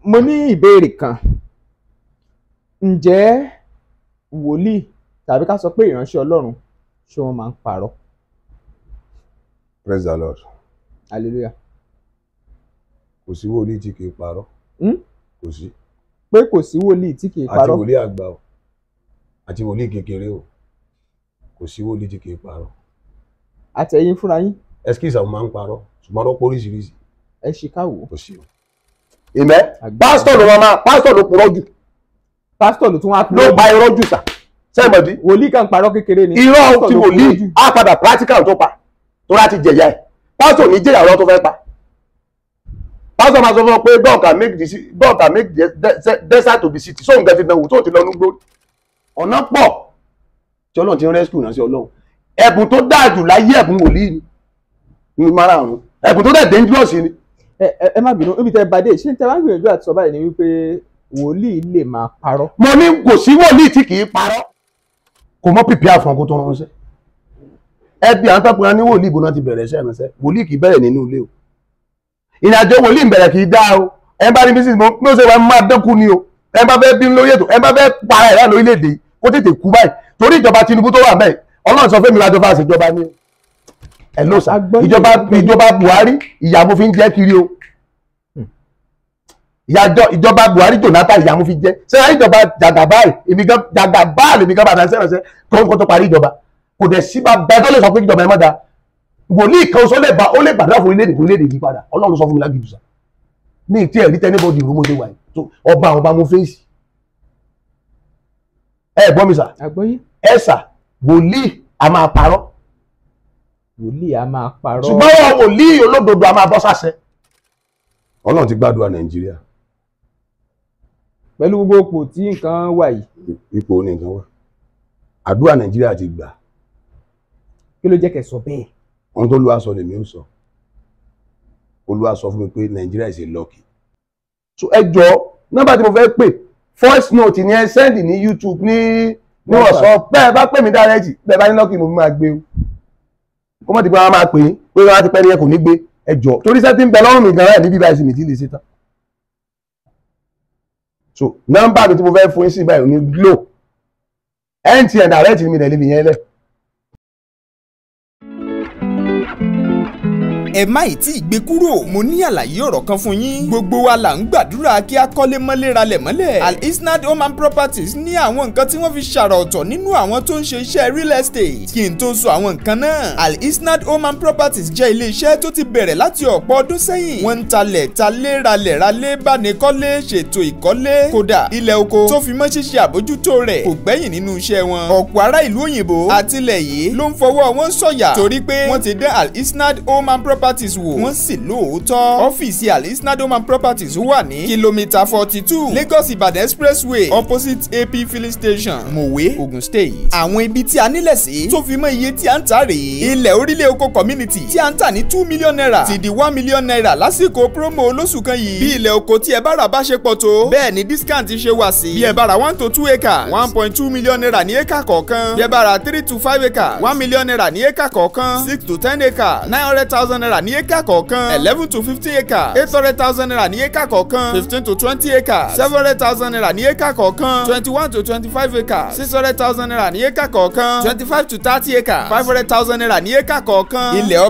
mo ní ìbéèrè kan. Ǹjẹ́ wòlíì tàbí ká sọ pé ìránṣẹ́ Ọlọ́run ṣé wọ́n máa ń parọ́? Praise the Lord. Hallelujah. Kò sí wòlíì tí kì í parọ́. Kò sí. Pé kò sí wòlíì tí kì í parọ́. Àti wòlíì àgbà o àti wòlíì kékeré o, kò sí wòlíì tí kì í parọ́. Àtẹ̀yin fúnra yín. Ẹskísà máa ń parọ́ ṣùgbọ́n ọ̀pọ̀ oríṣiríṣi. Ẹ ṣì káwò. Kò sí o. Ìmẹ́ pásítọ̀ ló máa pásítọ̀ ló purọ́ jù. Pásítọ̀ ló tún wá ló pa irọ́ jù sà. Sẹ́mọ̀dí. Wòlíì kan parọ́ kékeré ni. Irọ́ ti wòlíì á padà practical tó pa tó láti jẹ̀yà ẹ̀. Pásítọ̀ ní jẹ̀yà ọ̀rọ̀ tó fẹ́ pa. Pásítọ̀ máa sọ fún ọ pé God can make the desert to be city. Sóhun gẹ̀ ti dánwò tó ti lọ núgbó. Ọ̀nà pọ̀ tí Ọlọ́run ti ń rescue náà sí Ọlọ́run. Ẹ̀bùn tó dáa jù láyé ẹ̀bùn wòlíì ni márààrún. Ẹ̀bùn tó dẹ̀ dangerous ni. Ẹ má bínú níbi tẹ́ bá dé ṣé tẹ́ bá gbìyànjú àti sọ báyìí ni wípé wòlíì lè máa parọ́. Mo ní kò sí wòlíì tí kì í parọ́. Kò mọ́ prepare fún ọkọ tó ránṣẹ́. Ẹbí àwọn tọkùnrin ní wòlíì ìbò náà ti bẹ̀rẹ̀ iṣẹ́ ìránṣẹ́. Wòlíì kì í bẹ̀rẹ̀ nínú ilé o. Ìrìnàjò wòlíì bẹ̀rẹ̀ kì í dá o. Ẹ bá ní bí sísè mo ṣe wà máa dẹ́kun ni o. Ẹ bá fẹ́ bí lórí ètò ẹ bá fẹ́ para ẹ̀rá lórílẹ̀‐èdè kó tètè kú báyìí. Torí ìjọba Tinubu tó wà bẹ́ẹ̀ Ọlọ́run sọ fẹ́mi lájọ fáṣẹ ìjọba ní. Ẹ ló sà ìjọba Buhari ìyà mo fi ń jẹ́ kiri o. Ìjọba Buhari Jonathan ìyà mo fi jẹ́. Ṣé ìjọba Jagabai èmi gan Jagabai lèmi gan bàtà sẹ́rànṣẹ́ kó tó parí ìjọba. Kò dẹ̀ sí bá bẹ́ẹ̀ tó lè sọ pé ìjọba ẹ má da. Wòlíì kan ó lè gbàdúrà fún orílẹ̀-èdè yìí padà. Ọlọ́run sọ fún mi lágìdù sà. Mi tí ẹ̀ rí tẹ́nibọ́dì ìrú mo ṣe wà yìí. Ọba mo fèsì. Ẹ gbọ́ mi sà. Ẹ sà wòlíì a máa parọ́. Wòlíì a máa parọ́. Ṣùgbọ́n wọn wòlíì olódodo a máa bọ́ sáṣẹ. Ọlọ́run ti gbàdúrà Nàìjíríà. Pẹ̀lú gbogbo ipò tí nǹkan wà yìí. Ipò ní nǹkan wà. Àdúrà Nàìjíríà ti gbà. Kí ló jẹ́ kẹ́ sọ bẹ́ẹ̀? Ohun tó Olúwa sọ lèmi ó sọ. Olúwa sọ fún mi pé Nàìjíríà is a lucky. So ẹ jọ nọ́mbà tí mo fẹ́ pè voice note ni ẹ send ní YouTube ní WhatsApp bẹ́ẹ̀ bá pè mí direct bẹ́ẹ̀ bá ní lucky mo máa gbé o. Kó mọ̀ ti pé wọ́n máa pè é pé wọ́n á ti pẹ́ ní ẹ kò ní gbé ẹ jọ torí sẹ́ ti ń bẹ lọ́rùn mi gan-an níbi báyìí sì mi ti lè ṣe tán. So nọ́mbà mi tí mo fẹ́ fún yín sí báyìí ní Glo MTN direct mi dẹ̀ níbi yẹn lẹ̀. Ẹ má ì tí ì gbé kúrò mo ní àlàyé ọ̀rọ̀ kan fún yín gbogbo wa là ń gbàdúrà kí a kọ́lé mọ́lé ralẹ̀ mọ́lẹ̀ Al-Isnad Home and Properties ní àwọn nǹkan tí wọ́n fi ṣàrà ọ̀tọ̀ nínú àwọn tó ń ṣe iṣẹ́ real estate kí n tó sọ àwọn nǹkan náà Al-Isnad Home and Properties jẹ́ ilé iṣẹ́ tó ti bẹ̀rẹ̀ láti ọ̀pọ̀ ọdún sẹ́yìn wọ́n ń talé ralẹ̀ bánikọ́lé ṣètò ìkọ́lé kódà ilẹ̀ oko tó fi mọ́ ṣíṣe àbójútó rẹ̀ kò gbẹ́yìn nínú iṣẹ́ wọn ọ̀pọ̀ ará ìlú òyìnbó àtilẹ̀ yìí ló ń fọwọ́ wọn sọ̀yà torí pé wọ́n ti dán Al-Isnad Home and Properties wò wọ́n sì lóòótọ́. ọ́fíìsì Al-Isnad Home and Properties wà ní kìlómítà 42 Lagos Ibadan expressway opposite AP filling station Mòwe Ogun State. àwọn ibi tí a nílẹ̀ sí tó fi mọ́ iye tí a ń tà rèé. ilẹ̀ orílẹ̀ oko community tí a ń tà ní 2 million naira ti di 1 million naira lásìkò promo olóṣù kan yìí. bí ilẹ̀ oko tí ẹ bá rà bá ṣe pọ̀ tó bẹ́ẹ̀ ni discount ṣe wà sí. bí ẹ bá ra 1 to 2 acres 1.2 million naira ní éka kọ̀ọ̀kan. bí ẹ bá ra 3 to 5 acres 1 million naira ní éka kọ̀ọ̀kan. 6 to 10 acres 900,000 naira ní éka kọ̀ọ̀kan 11 to 15 acres 800,000 naira ní éka kọ̀ọ̀kan 15 to 20 acres 700,000 naira ní éka kọ̀ọ̀kan 21 to 25 acres 600,000 naira ní éka kọ̀ọ̀kan 25 to 30 acres 500,000 naira ní éka kọ̀ọ̀kan. ilẹ̀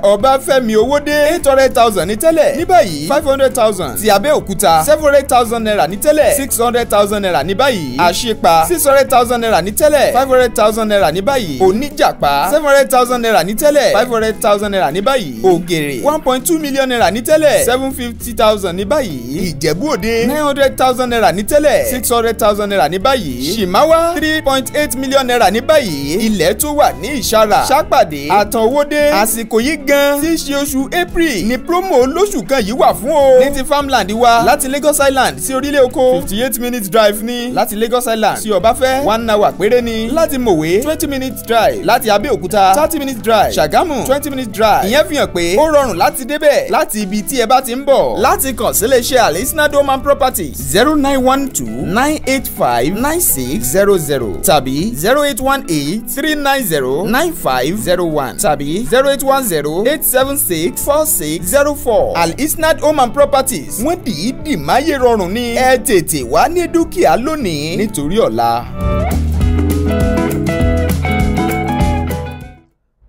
Ọbáfẹ́mi Owódé 800,000 ní tẹ́lẹ̀ ní báyìí 500,000 ti Abẹ́òkúta 700,000 naira ní tẹ́lẹ̀ 600,000 naira ní báyìí Àṣìpà 600,000 naira ní tẹ́lẹ̀ 500,000 naira ní báyìí Oníjàpá 700,000 naira ní tẹ́lẹ̀ 500,000 naira ní báyìí Ògèrè 1.2 million naira ní tẹ́lẹ̀ 750,000 ní báyìí Ìjẹ̀bú Òde 900,000 naira ní tẹ́lẹ̀ 600,000 naira ní báyìí Ṣìmáwá 3.8 million naira ní báyìí ilẹ̀ tó wà ní Ìṣàrà Ṣàpàdé Àtànwódé àsìkò yìí gan tí í ṣe oṣù April ni promo olóṣù kan yìí wà fún o ní ti farmland wa láti Lagos Island sí orílẹ̀ oko 58 minutes drive ní láti Lagos Island sí Ọbáfẹ́ 1 hour péré ní láti Mòwe 20 minutes drive láti Abẹ́òkúta 30 minutes drive Ṣàgámù 20 minutes drive ìyẹn fi hàn pé ó rọrùn láti débẹ̀ láti ibi tí ẹ bá ti ń bọ̀. Láti kàn sí iléeṣẹ́ Al-Isnad Home and Properties 0912-985-9600 tàbí 0818-390-9501 tàbí 0810-876-4604. Al-Isnad Home and Properties wọ́n dìídì máyé rọrùn ní ẹ tètè wá ní dúkìá lónìí nítorí ọ̀la.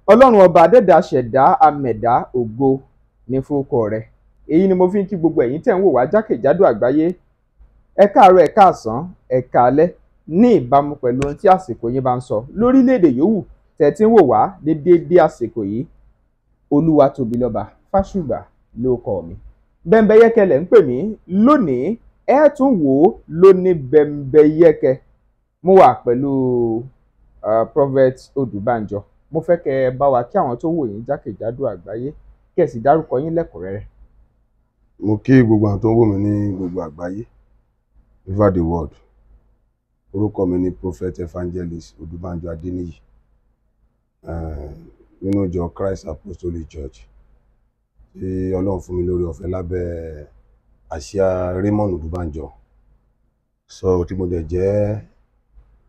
Ọlọ́run ọba adẹ́dàá ṣẹ̀dá amẹ̀dá ògo ní fúnkọ rẹ̀. Èyí ni mo fi ń kí gbogbo ẹ̀yin tẹ̀ ń wò wá jákèjádò àgbáyé. Ẹ káàárọ̀, ẹ káàsán, ẹ káalẹ́ ní ìbámu pẹ̀lú ohun tí àsìkò yín bá ń sọ lórílẹ̀‐èdè yòówù tẹ̀ tí ń wò wá ní déédéé àsìkò yìí. Olúwatóbilọ́ba Fásùgbà ló kọ mi. Bẹ́ńbẹ́yẹ́kẹ́ ń pè mí lónìí, ẹ tún wò ó lóní bẹ́ńbẹ́yẹ́kẹ́. Mo wà pẹ̀lú Prophet Odùbánjọ. Mo fẹ́ kẹ́ ẹ bá wa kí àwọn tó wò yín jákèjádò àgbáyé kí ẹ sì dárúkọ yín lẹ́kùnrẹ́rẹ́. Mo kí gbogbo àwọn tó ń wò mí ní gbogbo àgbáyé over the world. Orúkọ mi ni Prophet Evangelist Odùbánjọ Adéníyì nínú ìjọ Christ Apostolic Church tí Ọlọ́run fún mi lórí ọ̀fẹ́ lábẹ́ àsíá Raymond Odùbánjọ. So tí mo dẹ̀ jẹ́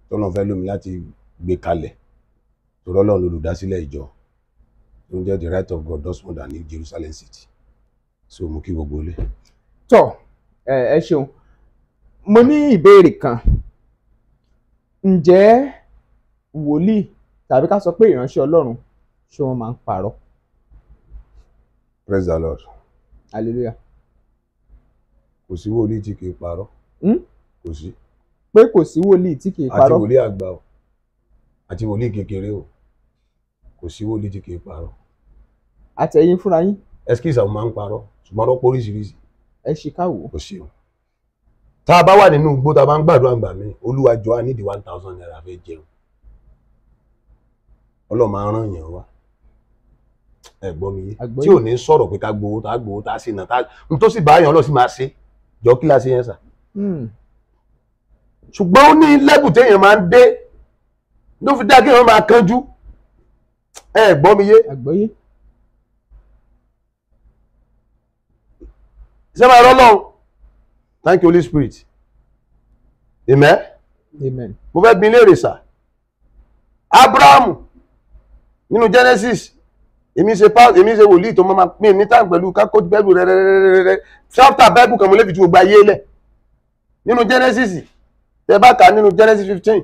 tọ́nà fẹ́ lómi láti gbé kalẹ̀ torí Ọlọ́run olùdásílẹ̀ ìjọ tó ń jẹ́ the Right of God Dosmond ní Jerusalem City. So mo kí gbogbo ilé. Tọ́ ẹ ṣeun. Mo ní ìbéèrè kan. Ǹjẹ́ wòlíì tàbí ká sọ pé ìránṣẹ́ Ọlọ́run ṣé wọ́n máa ń parọ́? Praise the Lord. Hallelujah. Kò sí wòlíì tí kì í parọ́. Kò sí. Pé kò sí wòlíì tí kì í parọ́. Àti wòlíì àgbà o àti wòlíì kékeré o, kò sí wòlíì tí kì í parọ́. Àtẹ̀yìn fúnra yín. Ẹskísà mo máa ń parọ́ ṣùgbọ́n ọ̀pọ̀ oríṣiríṣi. Ẹ ṣì káwò. Kò sí o. Tá a bá wà nínú igbó tá a bá ń gbàdúrà gbà mí, Olúwa jọ̀ọ́, a nídìí 1,000 naira fẹ́ jẹun. Ọlọ́run máa rán yẹn wá. Ẹ gbọ́ mi yé. Tí ò ní sọ̀rọ̀ pé ká gbowó tá a sì nà tá n tó sì bá yàn lọ sí máa ṣe. Jọ kí la ṣe yẹn sà. Ṣùgbọ́n ó ní lẹ́bù téèyàn máa ń dé ló fi dá kí wọ́n máa kánjú. Ẹ gbọ́ mi yé. Àgbọ́yé. Ṣé máa rọ́lọ́run? Thank you Holy Spirit. Amen. Amen. Mo fẹ́ bi léèrè sà. Abrahamu nínú Genesis èmi ṣe wòlíì tó máa pín ní time pẹ̀lú kákó bẹ́ẹ̀bù rẹ̀ chapter bẹ́ẹ̀bù kan mo lè fi tu gba ayé lẹ̀. Nínú Genesis tẹ bá kà nínú Genesis 15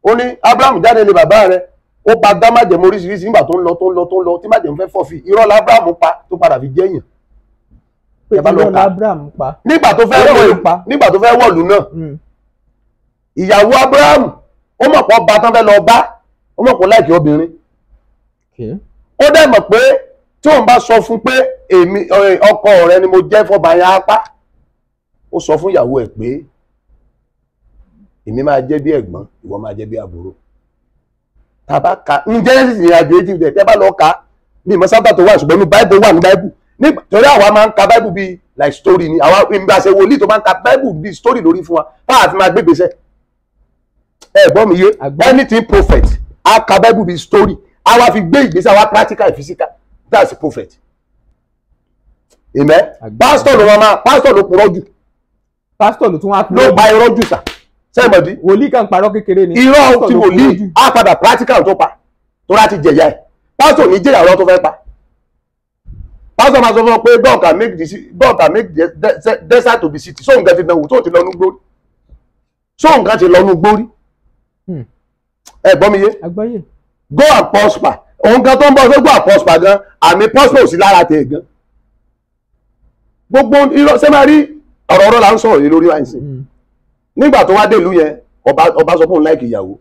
ó ní Abrahamu jáde lé bàbá rẹ̀ ó pa dá májẹ̀mú oríṣiríṣi nígbà tó ń lọ tí májẹ̀mú fẹ́ fọ́ fi irọ́ l'Abrahamu pa tó padà fi jẹ́yàn. Irọ́ l'Abrahamu pa. Nígbà tó fẹ́ wọ̀lú náà ìyàwó Abrahamu ó mọ̀ pọ̀ bá tán fẹ́ lọ bá ó mọ̀ pọ̀ láìkí obìnrin. Ó dẹ̀ mọ̀ pé tí òun bá sọ fún pé èmi ọkọ rẹ ni mo jẹ́ fọba yẹn apá, ó sọ fún ìyàwó ẹ̀ pé èmi máa jẹ́ bí ẹ̀gbọ́n ìwọ máa jẹ́ bí àbúrò. Tàbá ka ní Genesis ní àgbéyéjì rẹ̀ tẹ́ bá lọ ka ní ìmọ̀ sábà tó wà ṣùgbọ́n ní Bible wà ní Bible nítorí àwa máa ń ka Bible bíi like story ni àwa ìgbàsẹ̀ wòlíì tó máa ń ka Bible bíi story lórí fún wa táà fi máa gbé gbèsè. Ẹ gbọ́ mi yé anything prophet a ka Bible bíi story a wá fi gbé ìgbésẹ̀ wa practical and physical that's a prophet. Amen. Pastor ló purọ́ jù. Pastor ló tún wá ló pa irọ́ jù sà. Sẹ́mọ̀dí. Wòlíì kan parọ́ kékeré ni. Irọ́ tí wòlíì á padà practical tó pa tó láti jẹ̀yà ẹ̀. Pastor ní jẹ̀yà ọ̀rọ̀ tó fẹ́ pa. Pastor máa sọ fún ọ pé God can make the desert to be city. So nǹkan ti dánwò tó ti lọ́nu gbórí. So nǹkan ti lọ́nu gbórí. Ẹ gbọ́ mi yé. Àgbáyé. Go and prosper. Òun kan tó ń bọ̀ ṣé go and prosper gan àmì prosper ò sí lára tẹ̀ gan. Gbogbo irọ́ ṣé máa rí ọ̀rọ̀ là ń sọ̀rọ̀ yìí lórí wáìsì. Nígbà tó wá dé ìlú yẹn ọba sọ fún òun láìkì ìyàwó.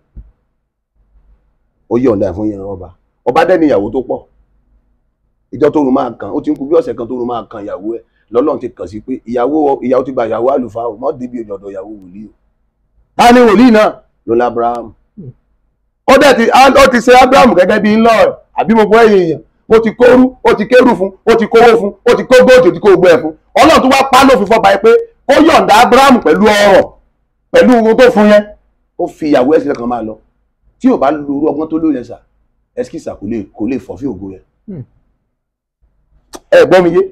Ó yí ọ̀ǹda fún yẹn ọba dẹ́ni ìyàwó tó pọ̀. Ìjọ tó rùn máa kan ó ti ń kú bí ọ̀sẹ̀ kan tó rùn máa kan ìyàwó ẹ̀ lọ́lọ́run ti kàn sí pé ìyàwó ti gba ìyàwó àlùfáà ò mọ́ débi ọ̀dọ̀ ìyàwó wòlíì o. Ta ni wòlíì náà ló lá Abraham. Ó ti ṣe Abraham gẹ́gẹ́ bí ńlọ àbí mo gbọ́ èèyàn ó ti kóru ó ti kérù fún ó ti kówó fún ó ti kó góòtù ó ti kó gbọ́ ẹ̀ fún Ọlọ́run tó wá pa lófin fọba yìí pé kó yọ̀ǹda Abraham pẹ̀lú ọrọ̀ pẹ̀lú ohun tó fún yẹn ó fi ìyàwó ẹ̀ sílẹ̀ kan máa lọ tí ò bá lo ọgbọ́n tó lóye sà ẹskísà kò lè fọ́ fí ògo yẹn. ẹ gbọ́ mi yé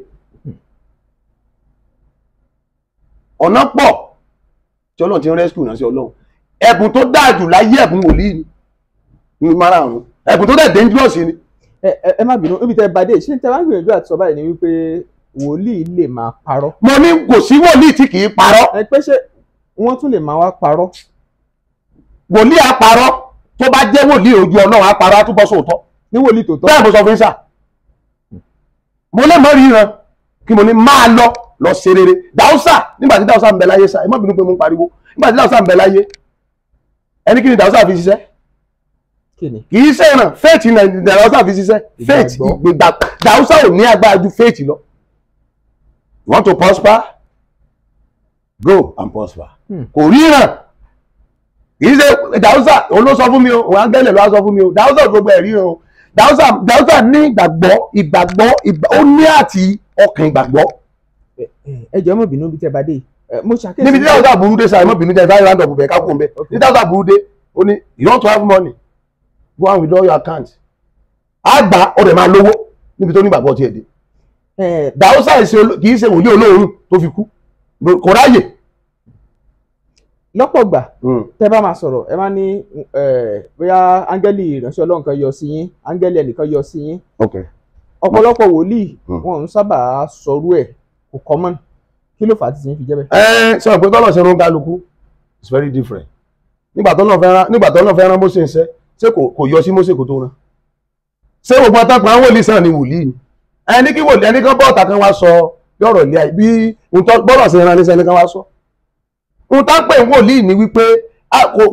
ọ̀nà pọ̀ tí ọlọ́run ti ń rescue náà sí ọlọ́run ẹ̀bùn tó dáa jù láyé ẹ̀bùn wòlíì ní márààrún ẹ̀bùn tó dẹ̀ dangerous ni. ẹ má bínú ibi tẹ bá dé ṣé tẹ bá ń gbìyànjú àti sọ báyìí ni wípé wòlíì lè máa parọ́. mo ní kò sí wòlíì tí kì í parọ́. ẹ pé ṣé wọ́n tún lè máa wá parọ́. wòlíì á parọ́ tó bá jẹ́ wòlíì ojú ọlọ́run á parọ́ á túbọ̀ sóòótọ́. ní wòlíì tòótọ́. bẹ́ẹ̀ mo sọ fún yín sà mo lè mọ ríran kí mo ní máa lọ ṣe rere Dáúsà nígbà tí Dáúsà ń bẹ láyé sà ẹ má bínú pé mo ń pariwo nígbà tí Dáúsà ń bẹ láyé ẹni kí ni Dáúsà fi ṣiṣẹ́ kì í ṣe ìràn faith ní Dáúsà fi ṣiṣẹ́ faith ìgbà Dáúsà ò ní agbára ju faith lọ. You want to prosper? Go and prosper. Kò ríran kì í ṣe Dáúsà òun ló sọ fún mi o òun áńgẹ́lẹ̀ ló wá sọ fún mi o Dáúsà ò gbogbo ẹ̀ ríran o Dáúsà ní ìgbàgbọ́ ó ní àti ọkàn ìgbàgbọ́. ẹ jọ̀ọ́ mọ̀ bínú bí tẹ bá dé mo ṣàkíyèsí. níbi tí Dáúsà burú dé sáà mọ̀ bínú jẹ́ sáà ìrànlọ́ bùbẹ̀ ká kún un bẹ́ẹ̀ ní Dáúsà burú dé ó ní you want to have money go and withdraw your account. àgbà ọ̀rẹ́ máa lówó níbi tó ní ìgbàgbọ́ tiẹ̀ dé. Dáúsà kì í ṣe wòlíì olóòórùn tó fi kú kò ráyè. lọ́pọ̀ gbà tẹ́ bá máa sọ̀rọ̀ ẹ máa ní bóyá áńgẹ́lì ìránṣẹ́ Ọlọ́run kan yọ sí yín áńgẹ́lì ẹnìkan yọ sí yín. ọ̀pọ̀lọpọ̀ wòlíì wọn ń sábà sọrú ẹ̀ kò common kí ló fà á tí ti fi jẹ́ bẹ́ẹ̀. sọ pé tọ́lọ̀ ṣe rán kálukú it's very different. nígbà tọ́lọ̀ fẹ́ rán Mósè ṣe ṣé kò yọ sí Mósè kò tó rán. ṣé gbogbo àtàkùn àwọn wòlíì sàn ni wòlíì ni ẹni kí wòlíì ẹni kan bọ́ọ̀tà kan wá sọ yọ̀rọ̀ ilé ayé bí bọ́ọ̀rọ̀ ṣe rán ní sẹ́ni kan wá sọ. n tá pé wòlíì ni wípé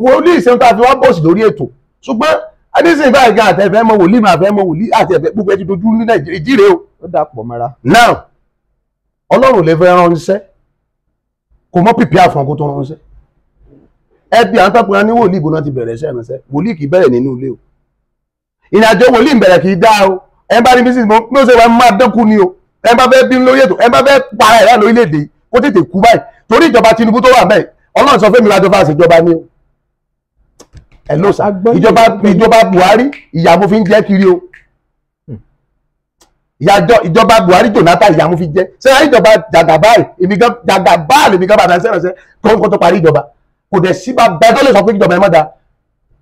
wòlíì ṣe ń ta fi wá bọ́ọ̀sì lórí ètò ṣùgbọ́n adéṣe ìbáyìí gan àtẹ̀fẹ́ mọ wòlíì máa fẹ́ mọ wòlíì àti ẹ̀fẹ́ gbogbo ẹ̀ ti dojú ní Nàìjíríà ìjíre o. ó dà pọ̀ mọ́ra. now Ọlọ́run lè fẹ́ ránṣẹ́ kò mọ́ pìpì àfọ̀n kó tó ránṣẹ́ ẹbí àwọn tọ́pọ̀ ní wòlíì ìbò náà ti bẹ̀rẹ̀ iṣẹ́ ránṣẹ́ wòlíì kì í bẹ̀rẹ̀ nínú ilé o ìrìnàjò wòlíì bẹ̀rẹ̀ kì í dá o ẹ bá rí bí sísè mo ṣe wà máa dẹ́kun ni o ẹ bá fẹ́ bí lórí ètò ẹ bá fẹ́ para ẹ̀rá lórílẹ̀‐èdè kó tètè kú báyìí torí ìjọba Tinubu tó wà bẹ́ẹ̀ Ọlọ́run sọ fẹ́mi lájọ fáṣẹ ìjọba ni o ẹ ló sà ìjọba Buhari ìyàwó fi ń jẹ́ kiri o ìjọba Buhari Jonathan ìyàwó fi jẹ́ sẹ́yìn ìjọba Jagaba èmi gan bàtà sẹ́rànṣẹ́ kó tó parí ìjọba kò dẹ̀ sí bá bẹ́ẹ̀ tó lè sọ pé ìjọba ẹ̀ mọ́ da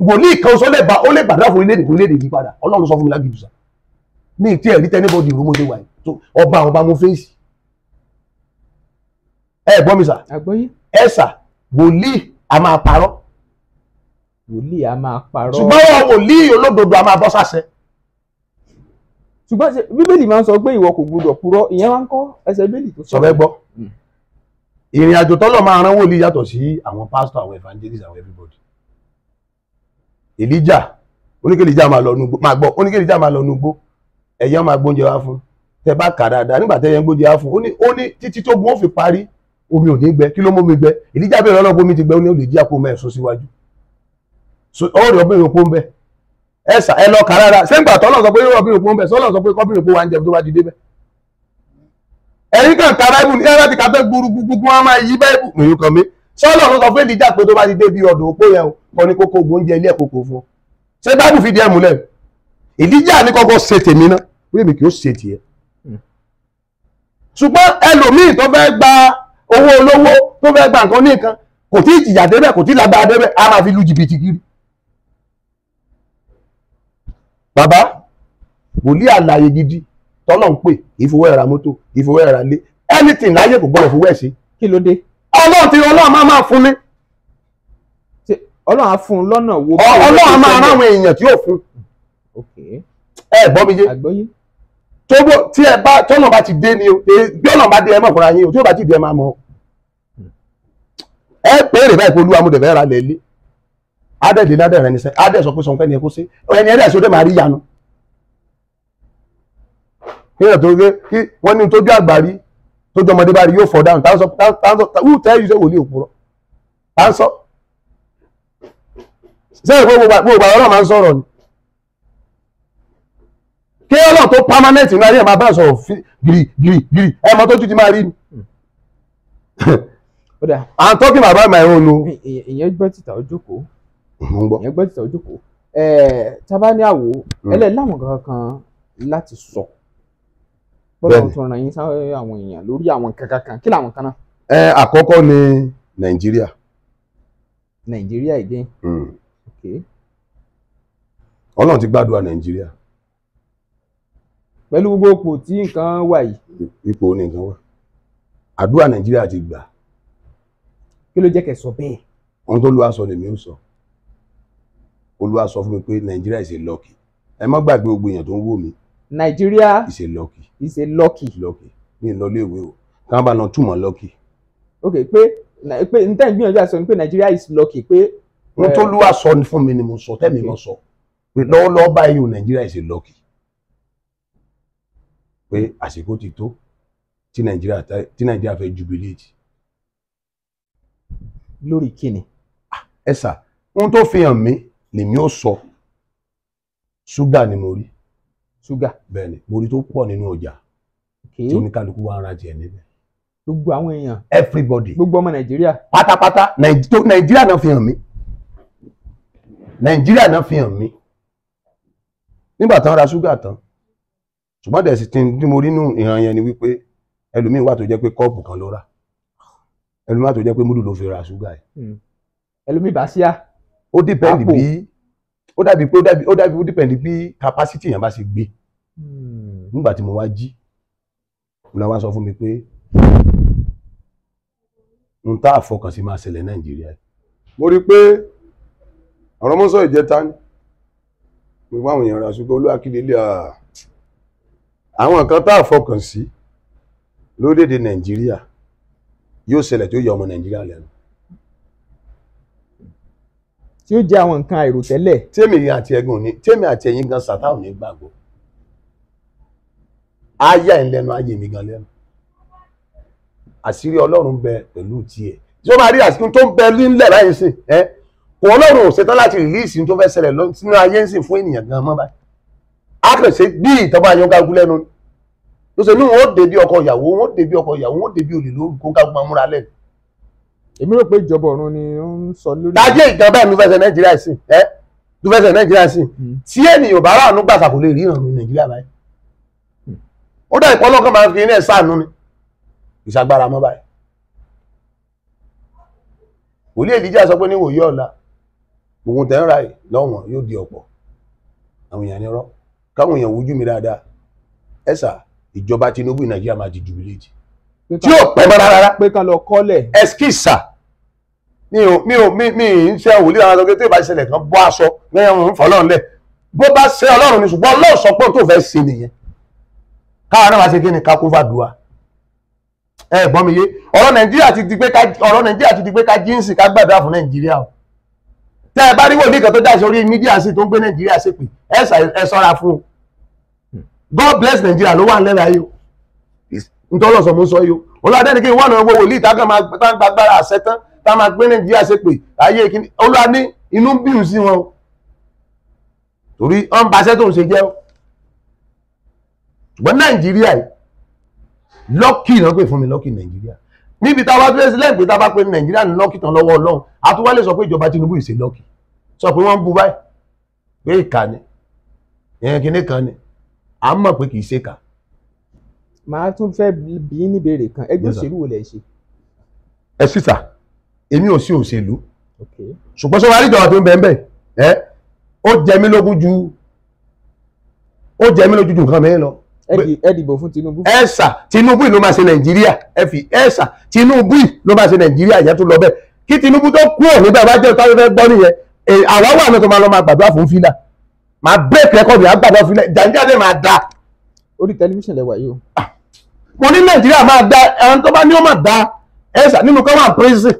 wòlíì kan sọ ó lè gbàdúrà fún orílẹ̀-èdè yìí padà Ọlọ́run sọ fún mi lágbèjì sà ní ìtí ẹ̀rí tẹ́nibọ́dì ìrúmọdé wà yìí ọba mo fèsì ẹ gbọ́ mi sà ẹ sà wòlíì a máa parọ́ ṣùgbọ́n wọn wòlíì olódodo a máa bọ́ sáṣẹ. ṣùgbọ́n bíbélì máa ń sọ pé ìwọ kò gbọdọ̀ purọ́ ìyẹn máa ń kọ́ ẹsẹ̀ bíbélì tó sọ. sọ̀rọ̀ gbọ́ ìrìn àjò tọ́lọ̀ máa rán wòlíì yàtọ̀ sí àwọn pásítọ̀ àwọn evangelist àwọn everybody. Èlíjà oníkèlíjà máa lọ nugbó máa gbọ́ oníkèlíjà máa lọ nugbó ẹ̀yàn máa gbóúnjẹ wá fún tẹ bá kà dáadáa nígbà tẹ yẹn gbóúnjẹ wá fún ó ní títí tó gbọ́n fi parí omi ò ní gbẹ kí ló mú mi gbẹ Èlíjà bẹ̀rẹ̀ ọlọ́pọ̀ omi ti gbẹ ó ní olè jí àpò mẹ́ẹ̀sọ síwájú ọ̀rọ̀ ọbẹ̀rẹ̀ òpó ń bẹ ẹ̀sà ẹ lọ kà rárá sẹ́ńgbà tọ́lọ̀ sọ pé ọbẹ̀rẹ̀ òpó ń bẹ sọ́lọ̀ sọ pé kọ́bìnrin òpó wa ń jẹ tó bá ti débẹ̀ ẹ̀yin kan ka báìbù ní ẹ̀rọ ti kà bẹ́ẹ̀ gbúgbúgbú wọn máa yí báìbù mìíràn kan mi sọ́lọ̀ ló sọ fún Èlíjà pé tó bá ti dé bí ọ̀dọ̀ òpó yẹn kọ́ ní kókó oúnjẹ ilé ẹ̀kọ́ kò fún ọ ṣé báìbù fìdí ẹ̀ múlẹ̀ Èlíjà ní kọ́kọ́ ṣe tèmi ná wíwèé mi kì í ṣe tiẹ̀ ṣùgbọ́n ẹlòmíì tó fẹ́ gba owó olówó tó fẹ́ gba nǹkan ní nǹkan kò tí ì jìyà débẹ̀ kò tí ì lágbára débẹ̀ a máa fi lu jìbìtì kiri. bàbá wòlíì àlàyé gidi tọ́lọ̀ ń pè kì í fowó ẹ̀ra mọ́tò kì í fowó ẹ̀ra lé anything láyé kò gbọ́dọ̀ fowó ẹ̀ sí. kí ló dé. Ọlọ́run máa fún ní. Ọlọ́run á fún un lọ́nà wo. Ọlọ́run máa rán àwọn èèyàn tí yóò fún. ẹ gbọ́ mi yé. tí ẹ bá tọ́nà bá ti dé ni o bí ọ̀nà bá dé ẹ mọ̀ fúnra yín o tí ó bá ti dé ẹ máa mọ̀ ẹ béèrè báyìí pé olúwa mo dẹ̀ fẹ́ ra lẹ́lé adẹ́dẹ́ ládẹ́ rẹ ní sẹ́ adẹ́ sọ pé sọ̀nfẹ́ ni ẹ kó sí ẹni ẹ̀dẹ́ sọ́dẹ̀ máa rí yanu kí ẹ̀ tó gé kí wọ́n ní tójú àgbárí tójú ọmọdé bá rí yóò fọ́ dáhùn who tell you say wòlíì òpùrọ́ tá ń sọ sẹ́yìn pé gbogbo àgbà ọlọ́run máa ń sọ̀rọ̀ ni kí ọlọ́run tó permanent ní ayé ẹ̀ máa bá sọ̀rọ̀ gírí ẹmọ tó tún ti máa rí ni. I'm talking about my own o. ìyẹn gbọ́ títà ojókòó ìyẹn gbọ́ títà ojókòó tábà ní àwò ẹlẹ́láwọn kankan láti sọ bọ́lá tó ràn yín sáwọn àwọn èèyàn lórí àwọn kankan kí làwọn kan náà. Àkọ́kọ́ ni Nàìjíríà. Nàìjíríà again. Okay. Ọlọ́run ti gbàdúrà Nàìjíríà. Pẹ̀lú gbogbo ipò tí nǹkan wà yìí. Ipò ní nǹkan wà. Àdúrà Nàìjíríà ti gbà. Kí ló jẹ́ kẹ́ sọ bẹ́ẹ̀? Ohun tó Olúwa sọ lèmi ó sọ. Olúwa sọ fún mi pé Nàìjíríà is a lucky. Ẹ má gbàgbé gbogbo èèyàn tó ń wò mí. Nàìjíríà is a lucky. is a lucky. Lucky. Mi lọ léèwé o. Ká bá lọ túmọ̀ lucky. Okay, pé n tẹ́ ń gbìyànjú àti sọ ni pé Nàìjíríà is lucky pé. Ohun tó Olúwa sọ fún mi ni mo sọ tẹ́mi mo sọ. Pé lọ́wọ́lọ́wọ́ báyìí o Nàìjíríà is a lucky. Pé àsìkò ti tó tí Nàìjíríà fẹ́ jubilate. Lórí kíni? Ẹ sà, ohun tó fi hàn mí lèmi ó sọ. Ṣúgà ni mo rí. Ṣúgà. Bẹ́ẹ̀ni, mo rí tó pọ̀ nínú ọjà. Tí oníkálukú wá ń ra tiẹ̀ níbẹ̀. Gbogbo àwọn èèyàn. Everybody. Gbogbo ọmọ Nàìjíríà. Pátápátá Nàìjíríà náà fi hàn mí. Nàìjíríà náà fi hàn mí. Nígbà tán ra ṣúgà tán. Ṣùgbọ́n dẹ̀ sì tí mo rí nínú ìran yẹn ni wípé ẹlòmíín wà tó jẹ́ pé kọ́ọ̀pù kan ló rà. Ẹlòmíín wà tó jẹ́ pé múdù ló fi ra ṣúgà yìí. Ẹlòmíín bá síá. Ó dìpẹ́ndì bí ó dìpẹ́ndì bí capacity yẹn bá ṣe gbé. Nígbà tí mo wá jí mo wá sọ fún mi pé n tá àfọkànsí máa ṣẹlẹ̀ Nàìjíríà. Mo rí pé ọ̀rọ̀ mọ́sọ̀ ìjẹta ni mo bá àwọn èèyàn ra ṣúgà Olúwakílélé àwọn nǹkan tá àfọkànsí lórílẹ̀-èdè Nàìjíríà yóò ṣẹlẹ̀ tí ó yọ ọmọ Nàìjíríà lẹ́nu. Tí ó jẹ́ àwọn nǹkan àìròtẹ́lẹ̀. Tèmi àti ẹ̀yin gan sàtá ò ní gbàgbọ́. Ayá ẹ̀ lẹ́nu ayé mi gan lẹ́nu. Àṣírí Ọlọ́run bẹ pẹ̀lú tiẹ̀. Tí ó máa rí àṣírí tó ń bẹ nílẹ̀ láyé sí kò Ọlọ́run ò ṣetán láti rìlíìsì tó fẹ́ ṣẹlẹ̀ sínú ayé ń sìn fún ènìyàn gan mọ́ báyìí. A kàn ṣe bí ìtọ́ba yan gágú lẹ́nu ni. Ló ṣe ní wọn ó débi ọkọ ìyàwó wọn ó débi ọkọ ìyàwó wọn ó débi olè lórúkọ gágú máa múra lẹ́nu. Èmi rò pé ìjọba ọ̀run ni ó ń sọ lórí. Dájé ìjọba ẹ̀ ló fẹsẹ̀ Nàìjíríà sí ló fẹsẹ̀ Nàìjíríà sí tí ènìyàn bá rà ánú gbàsà kò lè rí ìrànwọ́ Nàìjíríà báyìí. Ó dá ìpọ́nlọ́ kan máa fi iná ẹ̀ sáànú ni ìṣàgbára mọ́ báyìí. Wòlíì Èlíjà sọ pé ní wòye ọ̀la gbogbo tẹ̀ ń ra lọ́wọ́n yóò di ọ̀pọ̀ àwọn èèyàn ní rọ́ káwọn èèyàn wojú mi dáadáa ẹ̀sà ìjọba Tinubu Nàìjíríà máa di jubilate tí yóò pẹ́ mọ́ rárá. Pé ká lọ kọ́lẹ̀. Ẹskísà mi ń ṣe wòlíì àwọn ọ̀dọ́ tó bá ṣẹlẹ̀ kan bọ́ aṣọ lẹ́yìn òun fọlọ́run lẹ̀ bó bá ṣe Ọlọ́run ni ṣùgbọ́n Ọlọ́run sọ pé tó fẹ́ ṣe nìyẹn káwọn náà wá ṣe kí ni ká kó fàdúrà. Gbọ́n mi yé ọ̀rọ̀ Nàìjíríà ti di pé ká jíǹsì ká gbàdúrà fún Nàìjíríà o. Tẹ́ ẹ bá rí wòlíì kan tó jáde orí mídíà sí tó ń gbé Nàìjíríà ṣépè ẹ ṣọ́ra fún o. God bless Nàìjíríà ló wà ń lẹ́nu ayé o. Nítorí ọ̀sán mo sọ yìí o. Olúwadé ni kí n wọ́n náà wo wòlíì tá a máa gbàgbára àṣẹ tán tá a máa gbé Nàìjíríà ṣépè ayé kí ni Olúwa ní inú ń bínú sí wọn o. Torí wọ́n ń baṣẹ́ tó ń ṣe jẹ́ o. Ṣùgbọ́n Nàìjíríà yìí lọ́kì náà pè fún mi lọ́kì Nàìjíríà níbi táwa tó lẹ́sí lẹ́gbẹ̀ẹ́ tá a bá pè ní Nàìjíríà ní lọ́kì tán lọ́wọ́ Ọlọ́run àtúwálé sọ pé ìjọba Tinubu ìṣe lọ́kì sọ pé wọ́n ń bu báyìí pé ìkà ni kíní kan ni à ń mọ̀ pé kì í ṣe kà. Màá tún fẹ́ bí níbèrè kan ẹgbẹ́ òṣèlú wo lẹ̀ ṣe. Ẹ sísà èmi ò sí òṣèlú ṣùgbọ́n sọ wá rí ìjọba tó ń bẹ ńbẹ̀ ó jẹ mí lójú ju nǹkan mìíràn lọ. Ẹ dìbò fún Tinubu. Tinubu ló máa ṣe Nàìjíríà Tinubu ló máa ṣe Nàìjíríà yẹn tó lọ bẹ́ẹ̀ kí Tinubu tó kú ọ̀ nígbà bá jẹ́ táwọn fẹ́ gbọ́ nìyẹn àwa wà náà tó máa lọ máa gbàdúrà fún fílà máa break record yà gbàdúrà fílà Nàìjíríà máa da. Orí tẹlifíṣàn lẹ wà yìí o. Mo ní Nàìjíríà máa da ẹran tó bá ní ó máa da nínú kan wà prison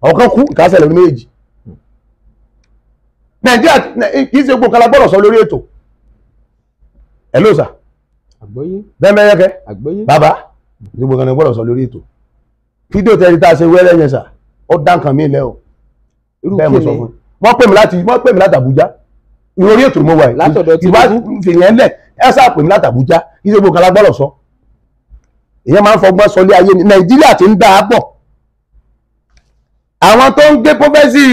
ọ̀kan kú ìkásẹ̀ lórí méjì. Nàìjíríà kì í ṣe gbogbo kala gbọ́dọ̀ sọ lórí ètò. Hello sir. Àgbọ́yé. Bẹ́ẹ̀mẹ́yẹ́kẹ́. Àgbọ́yé. Bàbá gbogbo kan ní gbọ́dọ̀ sọ lórí ètò. Fídíò tẹ́lẹ̀ tá a ṣe wẹ́rẹ́ yẹn sà ó dá nǹkan mi lẹ́ o. Bẹ́ẹ̀ mo sọ fún un. Wọ́n pè mí láti Àbújá. Ìròrí ètò mo wà yìí. Látọ̀dọ̀ tí ìbá fìyẹn lẹ̀ ẹ sá pè mí láti Àbújá kí ṣe gbogbo kan la gbọ́dọ̀ sọ. Ìyẹn máa ń fọgbọ́n sọ lé ayé ni Nàìjíríà ti ń dá a pọ̀. Àwọn tó ń gbé pọ́fẹ́sì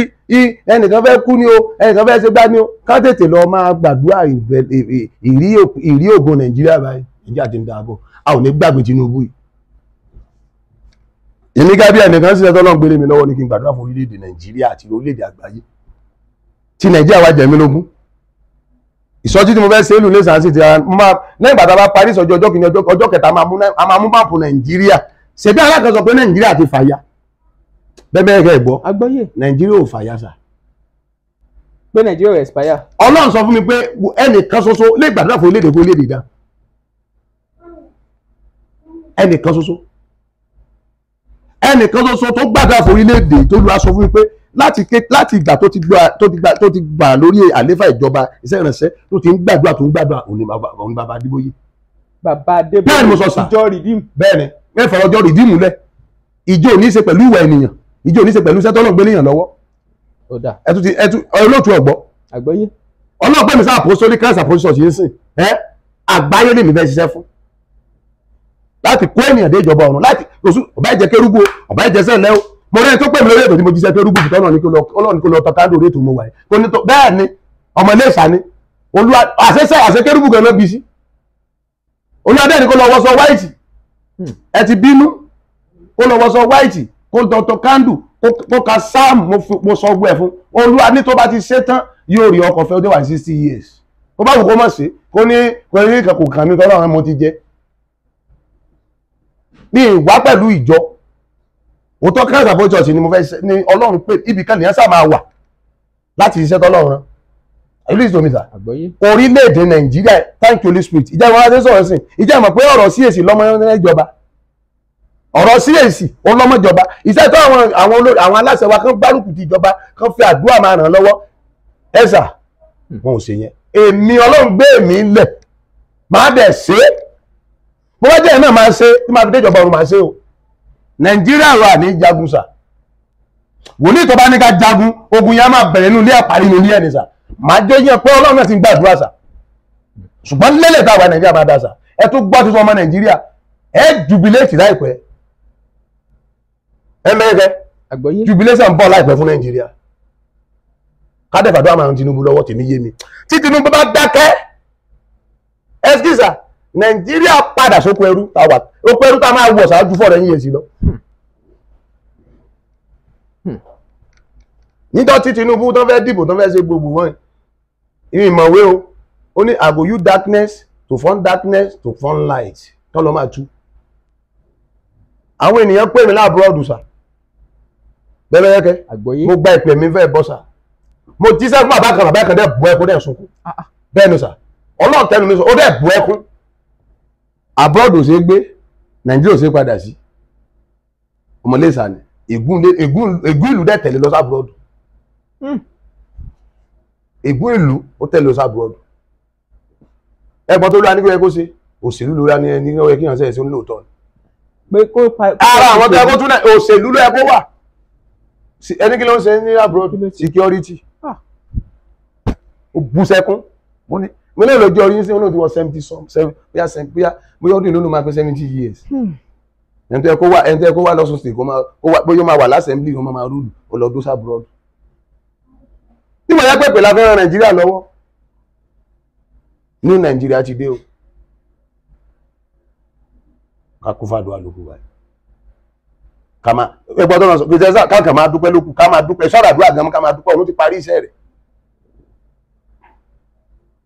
ẹnìkan fẹ́ kú ni o ẹnìkan fẹ́ ṣe gbá ni o ká tètè lọ máa gbàdúrà ìrí ògo Nàìjíríà báyìí Nàìjíríà ti ń dáàbò a ò ní gbàgbé Tinubu yìí. Èmi gẹ́gẹ́ bí ẹnìkan sílẹ̀ tọ́lọ́ ń gbélé mi lọ́wọ́ ní kí n gbàdúrà fún orílẹ̀-èdè Nàìjíríà àti orílẹ̀-èdè àgbáyé tí Nàìjíríà wá jẹ mí lógún. Ìsọjí tí mo fẹ́ ṣe é lù lé sàn sí ti ara lẹ́yìn ìgbà tá a bá parí ìsọjí ọjọ́ kìíní ọjọ́ kẹta a máa mú máàpù Nàìjíríà ṣèbí alákan sọ pé Nàìjíríà ti fàya bẹ́ẹ̀ kẹ́ ẹ̀ gbọ́ Àgbọ́yé Nàìjíríà ò fàya sà. pé Nàìjíríà ò expire. Ọlọ́run sọ fún mi pé ẹnìkan ṣoṣo lè gbàdúrà fún orílẹ̀-èdè dá ẹnìkan ṣoṣo tó gbàdúrà fún orílẹ̀-èdè tó lu aṣọ fún mi pé láti ìgbà tó ti gbà lórí àléfà ìjọba iṣẹ́ ìrànṣẹ́ tó ti ń gbàdúrà òní bàbá Adébóyè. Bàbá Adébóyè bẹ́ẹ̀ ni mo sọ sà ìjọ rìdíìmù. bẹ́ẹ̀ ni mẹ́fà ọjọ́ rìdíìmù lẹ̀ ìjọ ò ní í ṣe pẹ̀lú ìwà ènìyàn ìjọ ò ní í ṣe pẹ̀lú iṣẹ́ tọ́lọ́ gbélé yàn lọ́wọ́. Olóòtú ọ̀gbọ́ Àgbọ́yé. ọlọ́pẹ́ mi sáà apostolic Christ apostolic church yìí sìn àgbáyé lèmi fẹ́ ṣiṣẹ́ fún láti kó ènìyàn dé ìjọba ọ̀run láti oṣù ọ̀bá ìjẹ kérúbù ọ̀bá ìjẹ sẹ́lẹ̀ o mo rẹ́ni tó pè mí lórí ètò tí mo jíṣẹ́ kérúbù fìtọ́ náà ní kó lọ tọ́ka lórí ètò mo wà yìí bẹ́ẹ̀ ni ọmọ ilé ìsà ni olúwa àṣẹ kérúbù gan náà bí sí olúwadé ni kó lọ wọṣọ wáìtì ẹ ti bínú kó lọ wọṣọ wáìtì kó dọ̀tọ̀ kándù kó ka sáàmù mo sọ ọgbẹ́ fún olúwa ní tó bá ti ṣe tán yóò rí ọkọ̀ fẹ́ ó dé wà 60 years kó bá wù kó mọ̀ sí kó ní kò kàn mí tọ́lọ́run mo ti jẹ́ ní ìwá pẹ̀lú ìjọ òótọ́ Christ Apostolic Church ni mo fẹ́ ní Ọlọ́run pé ibì kan nìyẹn sáà máa wà láti ṣiṣẹ́ tọ́lọ́run ìlú ìsòmìtà orílẹ̀-èdè Nàìjíríà thank you Holy Spirit ìjẹ́ ìwọ́n adé sọ̀rọ̀ sí ìjẹ́ ìmọ̀ pé ọ̀rọ̀ CAC lọ́mọ ìjọba ọ̀rọ̀ CAC ọlọ́mọjọba iṣẹ́ tó àwọn aláṣẹ wa kan gbárùkù ti ìjọba kan fi àdúrà máa ràn lọ́wọ́ ẹ̀sà wọn ò ṣe yẹn èmi Ọlọ́run gbé mi lẹ̀ máa dẹ̀ ṣe é bó bá jẹ́ ẹ̀ náà máa ṣe tí máa fi dé ìjọba ọ̀run máa ṣe o Nàìjíríà wà ní jagun sà wòlíì tó bá ní ká jagun ogun yẹn máa bẹ̀rẹ̀ nínú ilé àparí nínú ilé ẹni sà máa jẹ́ yẹn pé Ọlọ́run náà ti ń gbàdúrà sà ṣùgbọ́n lélẹ̀ táwa Nàìjíríà máa dá sà ẹ tún gbọ́ tuntun ọmọ Nàìjíríà ẹ jubilate láìpẹ́ ẹ mẹ́rẹ́ jubilation bọ̀ láìpẹ́ fún Nàìjíríà kádẹ́fàdó àmàrùn Tinubu lọ́wọ́ tèmi yé mi tí Tinubu bá dákẹ́ ẹskísà Nàìjíríà padà sóko ẹrú táwà oko ẹrú tá máa wọ̀ ṣáájú fọ́ọ̀rẹ́ yíyẹ sí lọ nítorí tí Tinubu tó fẹ́ dìbò tó fẹ́ ṣe gbogbo wọn ìmọ̀wé o ó ní I go use darkness to fund darkness to fund light tọ́lọ́ máa tú àwọn ènìyàn pè mí láàbúrọ̀dù sà bẹ́ẹ̀ kẹ́ mo gba ìpè mi fẹ́ bọ́ sà mo jíṣẹ́ fún bàbá kan dẹ̀ bú ẹkún dẹ̀ sunkún bẹ́ẹ̀ ni sà Ọlọ́run tẹnu mi sọ ó dẹ̀ bú ẹkún àbúrọ̀dù ṣe gbé Nàìjíríà ṣe padà sí ọmọlé ìsàlẹ̀ ègún ìlú dẹ̀ tẹ̀lé lọ sábúrọ̀dù ègún ìlú ó tẹ̀lé lọ sábúrọ̀dù ẹgbọ́n tó lóra ní kó ṣe òṣèlú lóra ní ọ̀yẹ́ kí wọ́n ṣe ẹ̀sìn lóòótọ́ ni ara àwọn tó ẹkọ́ tún náà òṣèlú ló ẹkọ́ wà ẹni kí ló ń ṣe ní abroad security ó bú sẹ́kún mo lè lọ́jọ́ orí sí olóòtú wọ 70 bóyá ọdún ìlú máa pé 70 years ẹni tó ẹkọ́ wà lọ́sùn state bóyá máa wà lásẹ̀mblì wọn máa rúlù ọlọ́dún sábúrọ̀d tí mo yẹ pé pẹ̀lú afẹ́ràn Nàìjíríà lọ́wọ́ ní Nàìjíríà ti dé o kakúfàdù àlòkù wáyé kama ẹgbọ́n tó náà sọ pé káàkà máa dúpẹ́ lókù ká máa dúpẹ́ sọ́rọ̀ àdúrà gan ká máa dúpẹ́ òun ti parí iṣẹ́ rẹ̀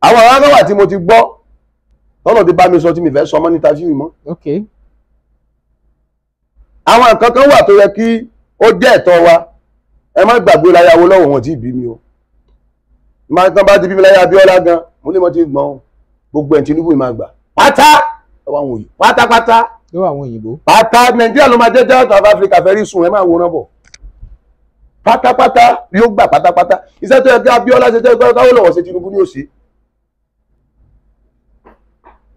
àwọn ará wà tí mo ti gbọ́ tọ́nà ti bá mi sọ tí mi fẹ́ sọ mọ́ níta fíìmù mọ́ àwọn nǹkan kan wà tó yẹ kí ó jẹ́ ẹ̀tọ́ wa ẹ má gbàgbé láyé Awólọ́wọ̀ wọn tí bí mi o máa tán bá ti bí mi láyé Abíọ́lá gan mo lè mọ́ ti gbọ́n gbogbo ẹ̀ Tinubu máa gbà pátápátá ló àwọn òyìnbó pátá Nàìjíríà ló máa jẹ́ South Africa fẹ́rí sùn ẹ máa wòran bọ̀ pátápátá yóò gbà pátápátá iṣẹ́ tó yẹ kí Abíọ́lá ṣe tẹ́ gbọ́dọ̀ Awólọ́wọ̀ ṣe Tinubu ní òṣè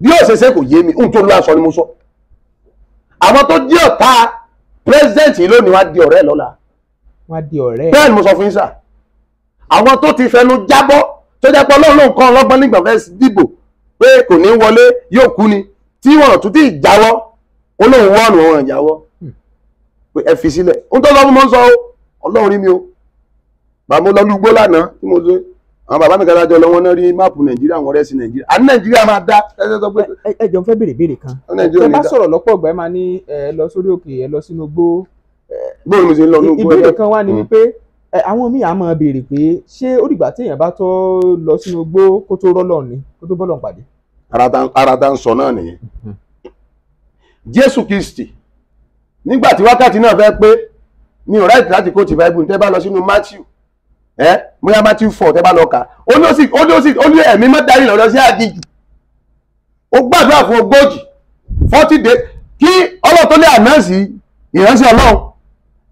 bí ó ṣe kò yé mi tó lọ aṣọ ni mo sọ àwọn tó jẹ́ ọ̀tá president yìí lónìí wá di ọ̀rẹ́ lọ́la bẹ́ẹ̀ ni mo sọ fún yín sà àwọn tó ti fẹnu jábọ́ tó jẹ́ pé Ọlọ́run nǹkan ọlọ́gbọ́n nígbà fẹ́ dìbò pé kò ní wọlé yóò kú ni tí wọ́n tún ti jáwọ́ Ọlọ́run wọ́ọ̀nù wọn jáwọ́ pé ẹ fi sílẹ̀ ń tó lọ́mú mọ́ sọ Ọlọ́run rí mi o bàbá mo lọ lúgbó lánàá tí mo ṣe àwọn bàbá mi kájọ lọ wọn náà rí máàpù nàìjíríà wọn rẹ sí nàìjíríà àní nàìjíríà máa dá ẹsẹ tó pé. ẹ jọ fẹ́ béèrè kan Nàìjíríà ẹ bá ní dá. sọ̀rọ̀ lọ́pọ̀ ọgbà ẹ máa ní ẹ lọ sórí òkè ẹ lọ sínú igbó. bóyá mo ṣe ń lọ ní ogun ìbéèrè kan wá ní wípé àwọn míì á máa béèrè pé ṣé ó dìgbà téèyàn bá tó lọ sínú igbó kó tó rọ́lọ̀ ni kó tó bọ́lọ̀ pàdé. ara tá ń sọ náà nìyẹn. Jésù Kristi nígbà tí wákàtí náà fẹ́ pé mi ò ráìtì láti kó ti Bible tẹ́ bá lọ sínú Matthew bóyá Matthew 4 tẹ́ bá lọ kà ó ní ẹ̀mí mọ́ darí lọ́dọ̀ sí àgìjù ó gbàdúrà fún 40 days kí Ọlọ́run tó lé ànánsì ìránṣẹ́ Ọlọ́run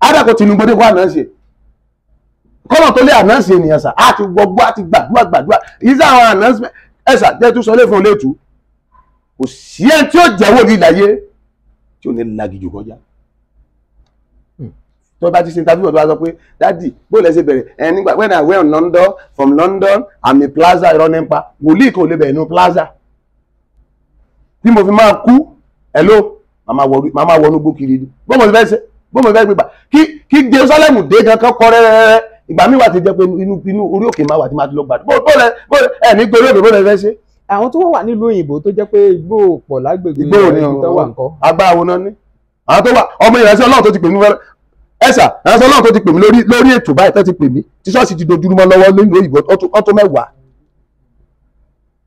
ádàkọ̀ Tinubu dé kó ànánsì kọ́lọ̀ tó lé ànánsì ènìyàn sà á ti gbogbo á ti gbàdúrà ìsá àwọn ànánsì ẹ̀sà jẹ́ tún sọ lé fún olétù kò sí ẹ̀ tí ó jẹ́wọ́ ní ìlàyé tí ò ní lagijù kọjá tó bá ti ṣe interview ọ̀dọ́ wa sọ pé dádì bó lẹ ṣe bẹ̀rẹ̀ nígbà when I went on London from London àmì plaza irọ́ nípa wòlíì kò lè bẹ̀rẹ̀ ní plaza bí mo fi máa kú hello màmá wọnú gbó kiri ni bó mo fẹ́ ṣe bó mo fẹ́ gbégbà kí Jerusalem dé kankan kọ́ rẹ́rẹ́rẹ́ ìgbà mi wà ti jẹ́ pé inú orí òkè máa wà tí máa ti lọ gbàdúrà bó lẹ ẹ̀ ní gbórí òkè bó lẹ fẹ́ ṣe. àwọn tó wà nílùú òyìnbó tó jẹ́ pé igbó pọ̀ lágbègbè igbó ni tó wà ńkọ́. agbára wo náà ní àwọn tó wà ọmọ ìrẹsì Ọlọ́run tó ti pè mí ẹ̀sà ìrẹsì Ọlọ́run tó ti pè mí lórí ètò báyìí tó ti pè mí tí ṣọ́ọ̀ṣì ti dojúrú mọ́ lọ́wọ́ nínú òyìnbó ọtún mẹ́wàá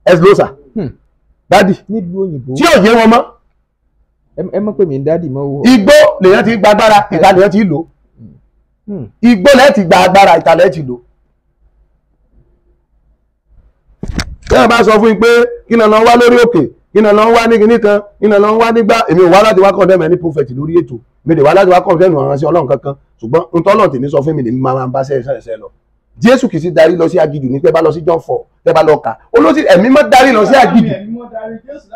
ẹ̀sì lóṣà dádì nílùú òyìnbó tí ò yé wọn mọ́ ẹ mọ̀ pé mi ń dádì mọ́ wo. igbó lèyàn ti gba agbára ìta lèyàn ti lò igbó lẹ́ẹ̀ ti gba agbára ìta lẹ́ẹ̀ ti lò. tẹ́lẹ̀ bá sọ fún yín pé kí náà lọ wá lórí òkè kí náà lọ wá ní kinní kan kí náà lọ wá nígbà èmi ò wá láti wá kọ́ndẹ́mù ẹni prophet lórí ètò mi lè wá láti wá kọ́ndẹ́mù ìránṣẹ́ Ọlọ́run kankan ṣùgbọ́n ntọ́lọ̀ tèmi sọ fún mi lèmi máa ń bá sẹ́ẹ̀sẹ̀ lọ. Jésù kìí darí lọ sí agídù ní tẹ́ bá lọ sí John 4 tẹ́ bá lọ kà olóṣì ẹ̀mí mọ́ darí lọ sí agídù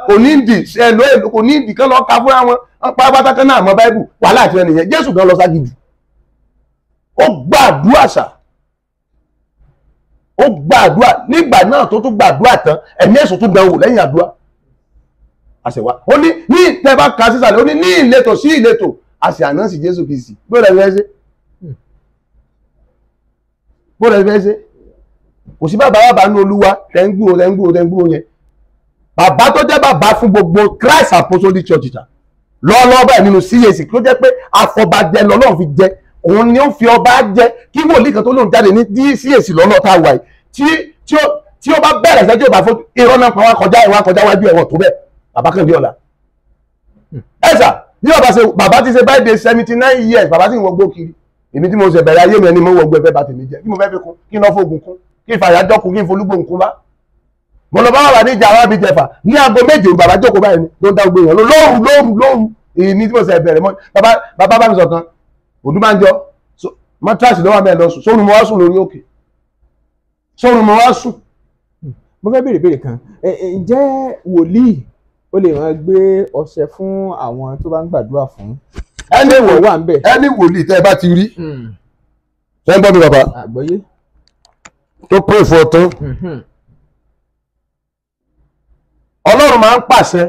kò ní ìdì ẹ̀lò kò ní ìdì kan lọ ka fúnra wọn pátápátá kan náà mọ Báíbù wàhálà àti ẹnìyẹn Jésù gan lọ sí agídù ó gbàdúrà sà ó gbàdúrà nígbà náà tó tún gbàdúrà tán ẹ̀mí èso tún dánwò lẹ́yìn àdúrà àṣẹwà ó ní tẹ́ bá ka sísàlẹ̀ ó ní ìletò sí ìletò àṣẹ àná sí Jésù Kristi bó lẹ fẹ́ ṣe bó lẹ fẹ́ ṣe kò sí bàbá ní Olúwa tẹ́ngbúrò yẹn bàbá tó jẹ́ bàbá fún gbogbo Christ Apostolic Church ta lọ́ọ́lọ́ọ́ báyìí nínú CAC tó jẹ́ pé àfọ̀bàjẹ́ lọ́lọ́run fi jẹ òun ni ó fi ọba jẹ kí wòlíì kan tó lóun jáde ní CAC lọ́nà tá a wà yìí tí ó bá bẹ̀rẹ̀ sẹ́jọ́ ìbá fún irọ́ náà pa wá kọjá wájú ẹ̀wọ̀n tó bẹ́ẹ̀ bàbá kan bí ọ̀la ẹ̀sà bí bàbá ti ṣe birthday 79 years bàbá sì ń wọgbó kiri èmi tí mo ṣe bẹ̀rẹ̀ ayé mi ẹni mo wọgbó ẹ̀fẹ́ bá tèmi jẹ́ kí mo fẹ́ fi kún kí n lọ fóògùn kún kí n fàyàjọ́ kún kí n folúgbò kún bá mo lọ bá wà ní ìjà arábí jẹfà ní aago méje bàbá jókòó báyìí ni ló ń dá gbé yàn lóru èmi tí mo ṣe bẹ̀rẹ̀ mọ́ bàbá bá mi sọ̀kan òdúmánjọ mọ́tíráàsì lọ́wọ́ mẹ́rin lọ sùn sórun mo wá sùn lórí òkè sórun mo wá sùn. mo fẹ́ béèrè kan ǹjẹ́ wòlíì ó lè máa gbé ọṣẹ fún àwọn tó bá ń gbàdúrà fún. ẹni wòlíì tẹ́ ẹ bá ti rí ṣe ń bọ́ mi bàbá àgbọ́yé tó pray for ọtán Ọlọ́run máa ń pàṣẹ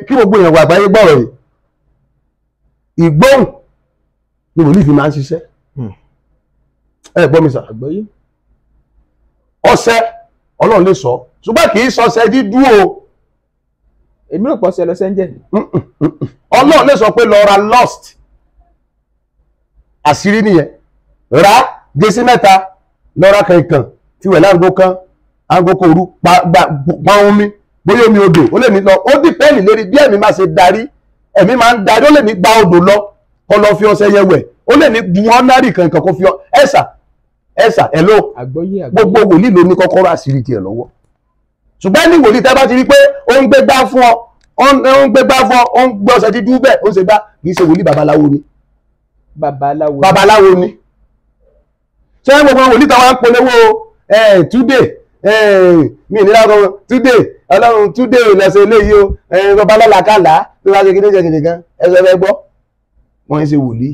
kí gbogbo èèyàn wà àgbáyé gbọ́rọ̀ yìí ìgbóhùn ni wòlíì fi máa ń ṣiṣẹ́ ẹ gbọ́ mi sà àgbọ́yé ọṣẹ Ọlọ́run lè sọ ṣùgbọ́n kì í sọṣẹ dídú o èmi rò pọ̀ ṣe lọ sẹ́ńjẹ̀. Ọlọ́run lè sọ pé lọ ra lost àṣírí nìyẹn ra gèsè mẹ́ta lọ ra kankan tí wẹ̀ láǹgó kan àǹgó kò rú pa omi bóyá omi odò ó lè ní lọ ó dìpẹ́ẹ̀lì lérí bí ẹ̀mí máa ṣe darí ẹ̀mí máa ń darí ó lè ní gba odò lọ kó lọ fi ọṣẹ yẹn wẹ̀ ó lè ní bu ọ́nárì kankan kó fi ẹ̀sà ẹ̀lò gbogbo wòlíì ló ní kọ́kọ́rọ́ àṣírí tiẹ̀ lọ́wọ́ ṣùgbọ́n ní wòlíì tẹ́ bá ti rí pé ó ń gbé gbá fún ọ ó ń gbé ọṣẹ dídú bẹ́ẹ̀ ó ń ṣe gbá kì í ṣe wòlíì babaláwo ni babaláwo ni ṣé gbogbo wòlíì táwọn ń polówó today mi ní lágọ́ today Ọlọ́run today lọ́sẹ̀ eléyìí o babalọ́lá kàlá tó bá ṣe kí ní ṣe kìnìún kan ẹsẹ̀ fẹ́ gbọ́ wọ́n ń ṣe wòlíì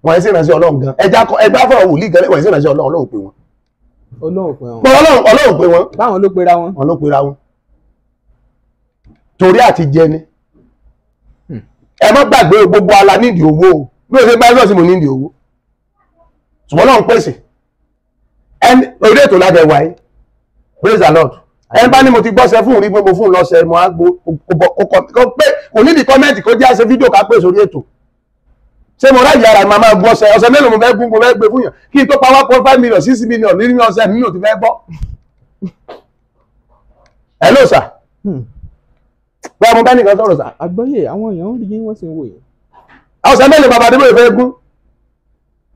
wọ́n ń ṣe ìránṣẹ́ Ọlọ́run gan ẹgbẹ́ fọ̀rọ̀ wòlíì gan wọ́n ń ṣe ìránṣẹ́ Ọlọ́run pé wọn. Ọlọ́run pé wọn. báwọn ló pera wọn. wọn ló pera wọn. torí àti jẹ ni. ẹ má gbàgbé gbogbo ala nídìí owó o bí o ṣe bá ṣọ́ọ̀ṣì mo nídìí owó. ṣùgbọ́n Ọlọ́run pèsè. ẹni orí ètò ládẹ wáyé praise the Lord ẹni bá ní mo ti gbọ́sẹ̀ fún rí pé mo fún lọ́sẹ̀ mo á gbó pé kò ní di kọ́mẹ́ǹtì kó jẹ́ àṣẹ fídíò ká pè sórí ètò ṣé mo ráyè ara máa gbọ́sẹ̀ ọ̀sẹ̀ mélòó mo fẹ́ gún mo fẹ́ gbé fún yàn kí n tó pa 1.5 million 6 million nínú ọ̀sẹ̀ nínú ti fẹ́ bọ́. Hello sir bẹ́ẹ̀ mo bá nìkan sọ̀rọ̀ sir. àgbọ́yé àwọn èèyàn ń rí yín wọ́n sì ń wò yín. ọ̀sẹ̀ mélòó bàbá Adébóyè fẹ́ gún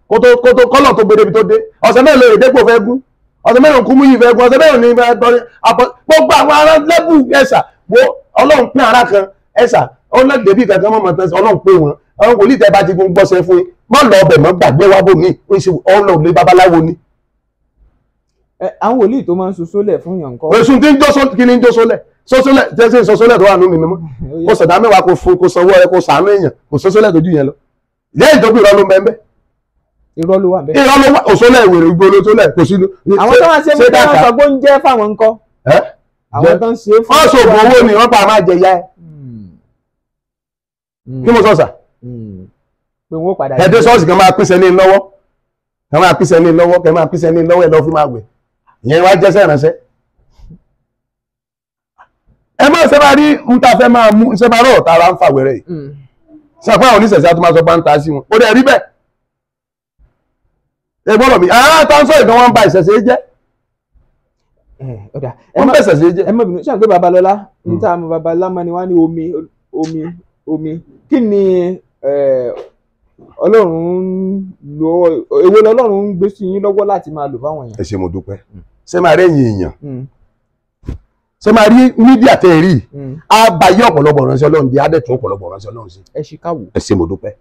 kótó kọ́lọ̀ tó gbé débi tó dé ọ̀sẹ̀ mélòó Èdèpò fẹ́ gún ọ̀sẹ̀ mélòó Kúmúyì fẹ́ gún ọ̀sẹ̀ mélòó ní gbogbo àwọn ará lẹ́bù ẹ̀sà wo Ọlọ́run pín ara kan ẹ̀sà ọlọ́dẹ̀bí kankan mọ́ mọ́tẹ́sí Ọlọ́run pé wọn àwọn wòlíì tẹ́ bá ti gún gbọ́sẹ̀ fún yín mọ́ lọ ọbẹ̀ mọ́ gbàgbé wá bò mí Ọlọ́run lé babaláwo ni. àwọn wòlíì tó máa ń sosólẹ̀ fún yàn kọ́. èsùn tí ń jó kí ni ń jó sólẹ̀ sosólẹ̀ tẹ́sí sosólẹ̀ tó wà nínú mi mímọ́ kó sọ̀dá mẹ́wàá kó sanwó ẹ kó sàánú èèyàn kò sosólẹ̀ tó jù yẹn lọ lẹ́yìn tó kù ìrọ́ ló ń bẹ́ẹ̀ bẹ́ẹ̀ irọ́ ló wà bẹ́ẹ̀. irọ́ ló wà òṣòlẹ̀ ìwèrè ìgboro tó lẹ̀ kò sínú. àwọn tó máa ṣe mú kí wọ́n sọ pé ó ń jẹ́ fáwọn ńkọ́. àwọn tó ń ṣe fún. wọ́n ṣògùn owó ni wọ́n pa máa jẹ ìyá ẹ̀. kí mo sọ sà. pé wọ́n padà. ẹ̀dẹ́ sọ́ọ̀sì kan máa pínsẹ́ ní lọ́wọ́ kan máa pínsẹ́ ní lọ́wọ́ kan máa pínsẹ́ ní lọ́wọ́ ẹ̀ lọ́ fi máa wẹ̀ ìyẹn wá jẹ́sẹ̀ ìránṣẹ́. ẹ máa ṣe máa rí ń ta fẹ́ máa mú ṣe máa rọ̀ tá a bá ń fà wẹ̀rẹ̀ yìí. ṣàpá àwọn oníṣẹ̀ṣẹ̀ tó máa sọ bá ń ta sí wọn ó dẹ̀ rí bẹ́ẹ̀ ẹgbọ́n mi àwọn àtàǹsọ̀ ìdán wọn bá ìṣẹ̀ṣẹ̀ jẹ́ wọ́n bá ìṣẹ̀ṣẹ̀ jẹ́. ẹ mọ̀ bínú ṣàǹgbé Babalọ́lá ní tá a mọ Babalọ́lá mọ́ ni wá ní omi kí ni Ọlọ́run lo èwo lọ́lọ́run ń gbé sí yín lọ́wọ́ láti máa lò fáwọn èèyàn. ẹ ṣé mo dúpẹ́ ṣé máa rẹ́yìn èèyàn ṣé máa rí mídíà tẹ́ rí á bá yí ọ̀pọ̀lọpọ̀ ránṣẹ́ Ọlọ́run di adẹ́tún ọ̀pọ̀lọpọ̀ ránṣẹ́ Ọlọ́run sí. ẹ ṣì káwò. ẹ ṣé mo dúpẹ́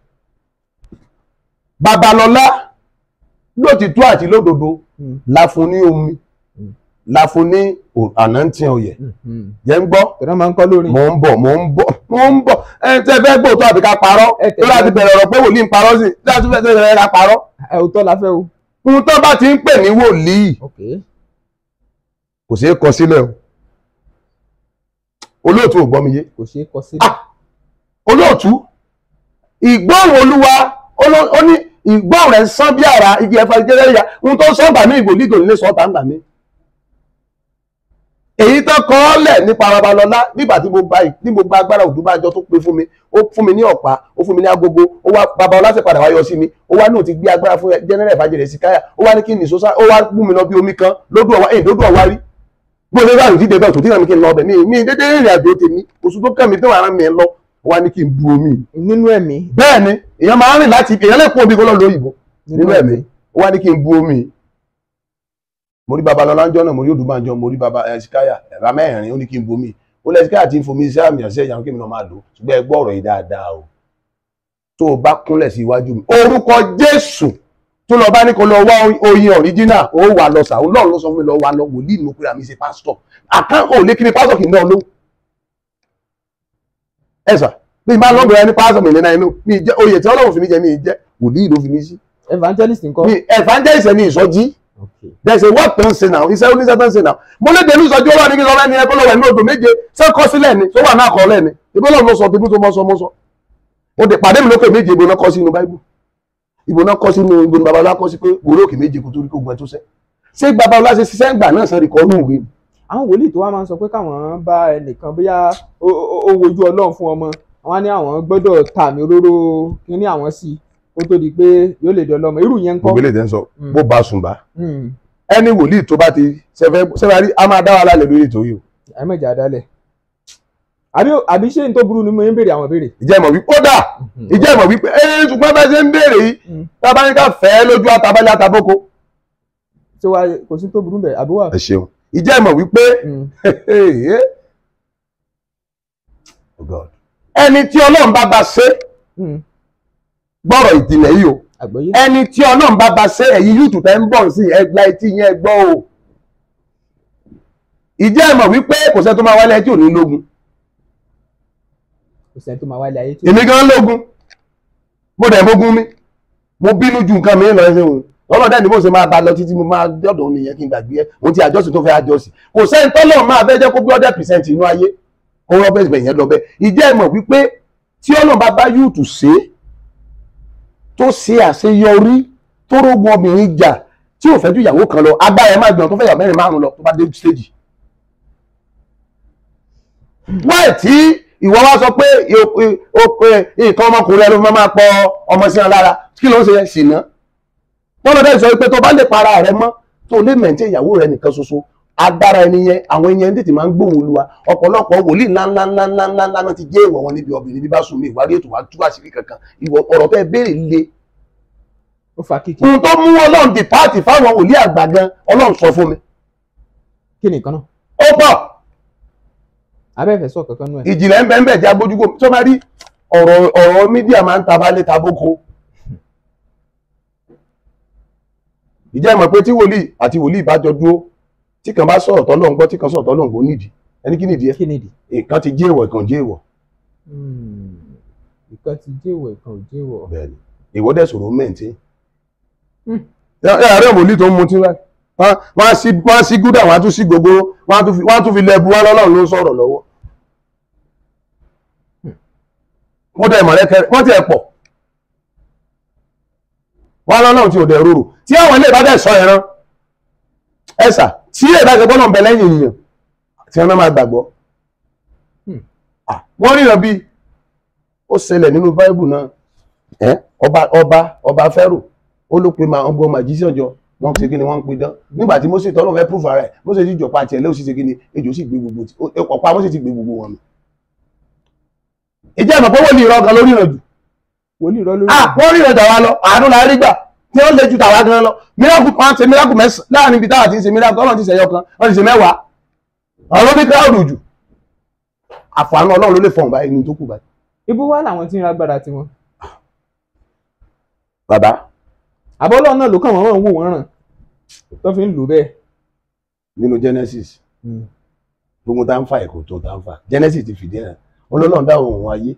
Babalọ́lá lótìtọ́ àti lódodo la fún ní omi la fún ní ànántí ọyẹ jẹ́ ń gbọ́ mò ń bọ̀ ẹ tẹ́ fẹ́ gbọ́ tó àbí ká parọ́ tó láti bẹ̀rẹ̀ ọ̀rọ̀ pé wòlíì ń parọ́ sí láti fẹ́ tẹ́ ká parọ́. òótọ́ la fẹ́ o. ohun tó bá ti ń pè ní wòlíì kò ṣeé kọ sílẹ̀ o olóòtú ò gbọ́ mi yé. kò ṣeé kọ sílẹ̀. olóòtú ìgbóhùn Olúwa ó ní ìgbọ́ rẹ̀ sán bí ara igi ẹ̀fà ìjẹ́rẹ́ ìyá ohun tó sán gbà mí ìgò lígò nílé sọ́ọ̀tà ń gbà mí. èyí tó kọ́ ọ́ lẹ̀ nípa Babalọ́lá nígbà tí mo gba agbára Odúbàjọ tó pé fún mi ó fún mi ní ọ̀pá ó fún mi ní agogo ó wá Babalọ́lá sì padà wá yọ sí mi ó wá náà ti gbé agbára fún jẹ́nẹ́rẹ́ ìfàjẹrẹ sí káyà ó wá ní kí n nìṣó sá ó wá mú mi lọ bí omi kan lódò ọ̀wá rí bó ṣe bá ìdíje bẹ́ẹ̀ tó tí náà mi kí n lọ ọbẹ̀ mi dédé ìrìn àjò tèmi oṣù tó kẹ́mi tó ara mi lọ wá ní kí n bu omi. nínú ẹ̀mí. bẹ́ẹ̀ ni èèyàn máa ń rìn láti èèyàn lè kó omi kó lọ lóyìnbó nínú ẹ̀mí ó wá ní kí n bu omi. mo rí Babalọ́lá ńjọ́ náà mo rí Odúbàjọ mo rí baba ẹ̀sìkáyà ẹ̀rá mẹ́rin ó ní kí n bu omi ó lẹ́sìkáyà tí ń fomi iṣẹ́ àmì ọ̀sẹ̀ ìyàwó kí mi náà máa lò ṣùgbọ́n ẹ gbọ́ ọ̀rọ̀ yìí dáadáa o tó o bá kúnlẹ̀ sí iwájú mi orúkọ Jésù tó lọ bá ní kó lọ wá oyin original ó wà lọ sàún náà ló sọ fún mi lọ wà lọ wòlíì mo pera mi ṣe pásítọ̀ àkáǹkò lé kí ni pásítọ̀ kì í náà ló ẹ sà bí n bá lọ́gbọ̀n ẹni pásítọ̀ mi nínú inú mi jẹ́ oyè tí Ọlọ́run fi mi jẹ mi jẹ́ wòlíì ló fi mi sí. evangelist ńkọ́. mi evangelist ni ìsọjí there is a word tó ń ṣe náà iṣẹ́ oníṣẹ́ tó ń ṣe náà mo lè dẹnu ìsọjí ó wà ní kí n sọ fẹ́ ni ẹ kó lọ wẹ̀ ní odò méje ṣé kọ́ sílẹ̀ ni tó wà náà kọ́ lẹ́ni ìbọn ló sọ tèmi tó mọ́ sọ ó dé pàdé mi lókè méje ìbò náà kọ́ sínú báíbù ìbò náà kọ́ sínú ìbò ní Babalọ́lá kọ́ sí pé wòlé òkè méje kò torí kó gbẹ tó sẹ́ ṣé Babalọ́lá ṣe ṣiṣẹ́ ìgbà náà sàn rí kọ́ nù ìwé. àwọn wòlíì tó wá máa ń sọ pé káwọn bá ẹnìkan bóyá ó wojú Ọlọ́run fún ọmọ wọn ní àwọn gbọ́dọ̀ tàmì òróró kíní àwọn sí kó tó di pé yóò lè di ọlọ́mọ irú yẹn ń kọ́. ògbélé tẹ́ ń sọ bó bá sùn bá ẹni wòlíì tó bá ti ṣẹfẹ́ rí a máa dá wa lálẹ́ lórí ètò yìí o. ẹ mẹ̀jà dálẹ̀ àbí ṣé n tó burú ni mo ń béèrè àwọn béèrè. ìjẹ́ ìmọ̀ wípé ó dà ìjẹ́ ìmọ̀ wípé ṣùgbọ́n bá ṣe ń béèrè yìí tábà ní ká fẹ́ lójú àtàbálẹ̀ àtàbókò. ṣé wàá kò sí tó burú bẹ̀ àbí wà. ẹ ṣeun ìjẹ́ ìmọ̀ wípé ẹni tí Ọlọ́run bá ṣe gbọ́rọ̀ ìdílé yìí o ẹni tí Ọlọ́run bá ṣe ẹ̀yin yúùtù tẹ́ ń bọ̀ sí ẹgbà etí yẹn gbọ́ o ìjẹ́ ìmọ̀ wípé kò sẹ́ tó máa wálé tí ò ní lógun. kò sẹ́ tó máa wálé ayé tí ò ní. èmi gan lógun mo dẹ̀ mógún mi mo bínú ju nǹkan mi lọ ẹsẹ̀ òun ọlọ́dẹ ni mo ṣe máa bá lọ títí mo máa dọ̀dọ̀ nìyẹn kí n gbàgbé ẹ mo ti àjọsìn tó fẹ́ àjọsìn kò sẹ́ni tọ́lọ̀ máa fẹ́ jẹ́ kó bí 100% inú ayé kó wọ́n bẹ́ẹ̀ bẹ̀yẹn lọ bẹ́ẹ̀ ìjẹ́ ìmọ̀ wípé tí Ọlọ́run bá yúùtù ṣe tó ṣe àṣeyọrí tó rógun obìnrin jà tí ò fẹ́ ju ìyàwó kan lọ agbára ẹ̀ máa gbìyànjú tó fẹ́ ìyàwó mẹ́rin márùn lọ tó bá dé stage. wáyé tí ìwọ wá sọ pé nǹkan ọmọkùnrin ẹ ló máa pọ ọmọ sí wọn lára kí ló ń ṣe sì ná tọ́lọ́dẹ́ sọ pé tó bá lè para rẹ mọ́ tó lè mẹ̀ntẹ́ ìyàwó rẹ nìkan ṣoṣo agbára ẹni yẹn àwọn èèyàn tètè máa ń gbóhùn Olúwa ọ̀pọ̀lọpọ̀ wòlíì ńláńláńláńláńlá náà ti jẹ́ ìwọ̀ wọn níbi obìnrin bí bá sùn mí ìwádìí ètò wa tú àṣírí kankan ìwọ ọ̀rọ̀ tẹ́ béèrè le. ó fa kíkì. ohun tó mú Ọlọ́run di páàtì fáwọn wòlíì àgbà gan Ọlọ́run sọ fún mi. kí ni nǹkan náà. ó pọ̀. abẹ́fẹ́ sọ kankan nú ẹ̀. ìjìnlẹ̀ ń bẹ ń bẹ jẹ́ agbójúgbò tó máa rí ọ̀rọ̀ mídíà máa ń tabalẹ̀ taboko. ìjẹ́ ìmọ̀ pé tí wòlíì àti wòlíì bá jọ dúró tí kan bá sọ̀rọ̀ tọ́lọ́run gbọ́ tí kan sọ̀rọ̀ tọ́lọ́run gbọ́ nídìí ẹni kí nìdí ẹ ìkan ti jẹ́ èèwọ̀ ìkan jẹ́ èèwọ̀. ìkan ti jẹ́ èèwọ̀ ìkan ò jẹ́ èèwọ̀. bẹ́ẹ̀ni ìwọ dẹ̀ sọ̀rọ̀ mẹ́ǹtì. ààrẹ wòlíì tó ń mutí wọ́n á sí gúdà wọ́n á tún sí gbogbo wọ́n á tún fi lẹ́bu wá lọ́lọ́run ló ń sọ̀rọ̀ lọ́wọ́. wọ́n dẹ̀ mọ̀lẹ́kẹ́ wọ́n ti ẹ̀ pọ̀ wọ́n lọ́lọ́run tí ò dẹ̀ rorò tí àwọn ilé ìbádẹ́ sọ ẹran ẹ̀sà tí ìbáṣe gbọ́nà ń bẹ lẹ́yìn ènìyàn tí wọ́n máa gbàgbọ́. wọ́n ríran bí ó ṣẹlẹ̀ nínú báíbù náà ọba Fẹ́rò ó ló pe ọgbọ́n màjíṣẹ́ ọjọ́ wọ́n ṣe kí ni wọ́n ń pidán nígbà tí Mósè tọ́lọ́ fẹ́ proof ara ẹ̀ Mósè sì jọ̀pá tiẹ̀ lé ó sì ṣe kí ni ejò sì gbé gbogbo ọ̀pá Mósè ti gbé gbogbo wọn mi. ìjẹ́ ìmọ̀ pé wọ́n lè rọ gan lórí ìrànjù wọ́n rí ìrànjà wa lọ àánú la rí gbà tí wọ́n lè ju tàwa gan lọ miracle kan ṣe miracle mẹ́sàn láàrin ibi táwa ti ń ṣe miracle Ọlọ́run ti ṣe ẹyọ kan wọ́n ti ṣe mẹ́wàá àwọn ló ní kíláàdù jù àfààní Ọlọ́run ló lè fọ̀hún báyìí ní tó kù báyìí. ibo wá làwọn tí ń ra agbára tiwọn. bàbá. àbọ̀lọ́ náà ló kàn wọ́n wò wọ́n ràn tó fi ń lò bẹ́ẹ̀. nínú Genesis gbogbo tá ń fa ẹ̀kọ́ tó tá ń fa Genesis ti fìdí ẹ̀ Ọlọ́run dá òun ayé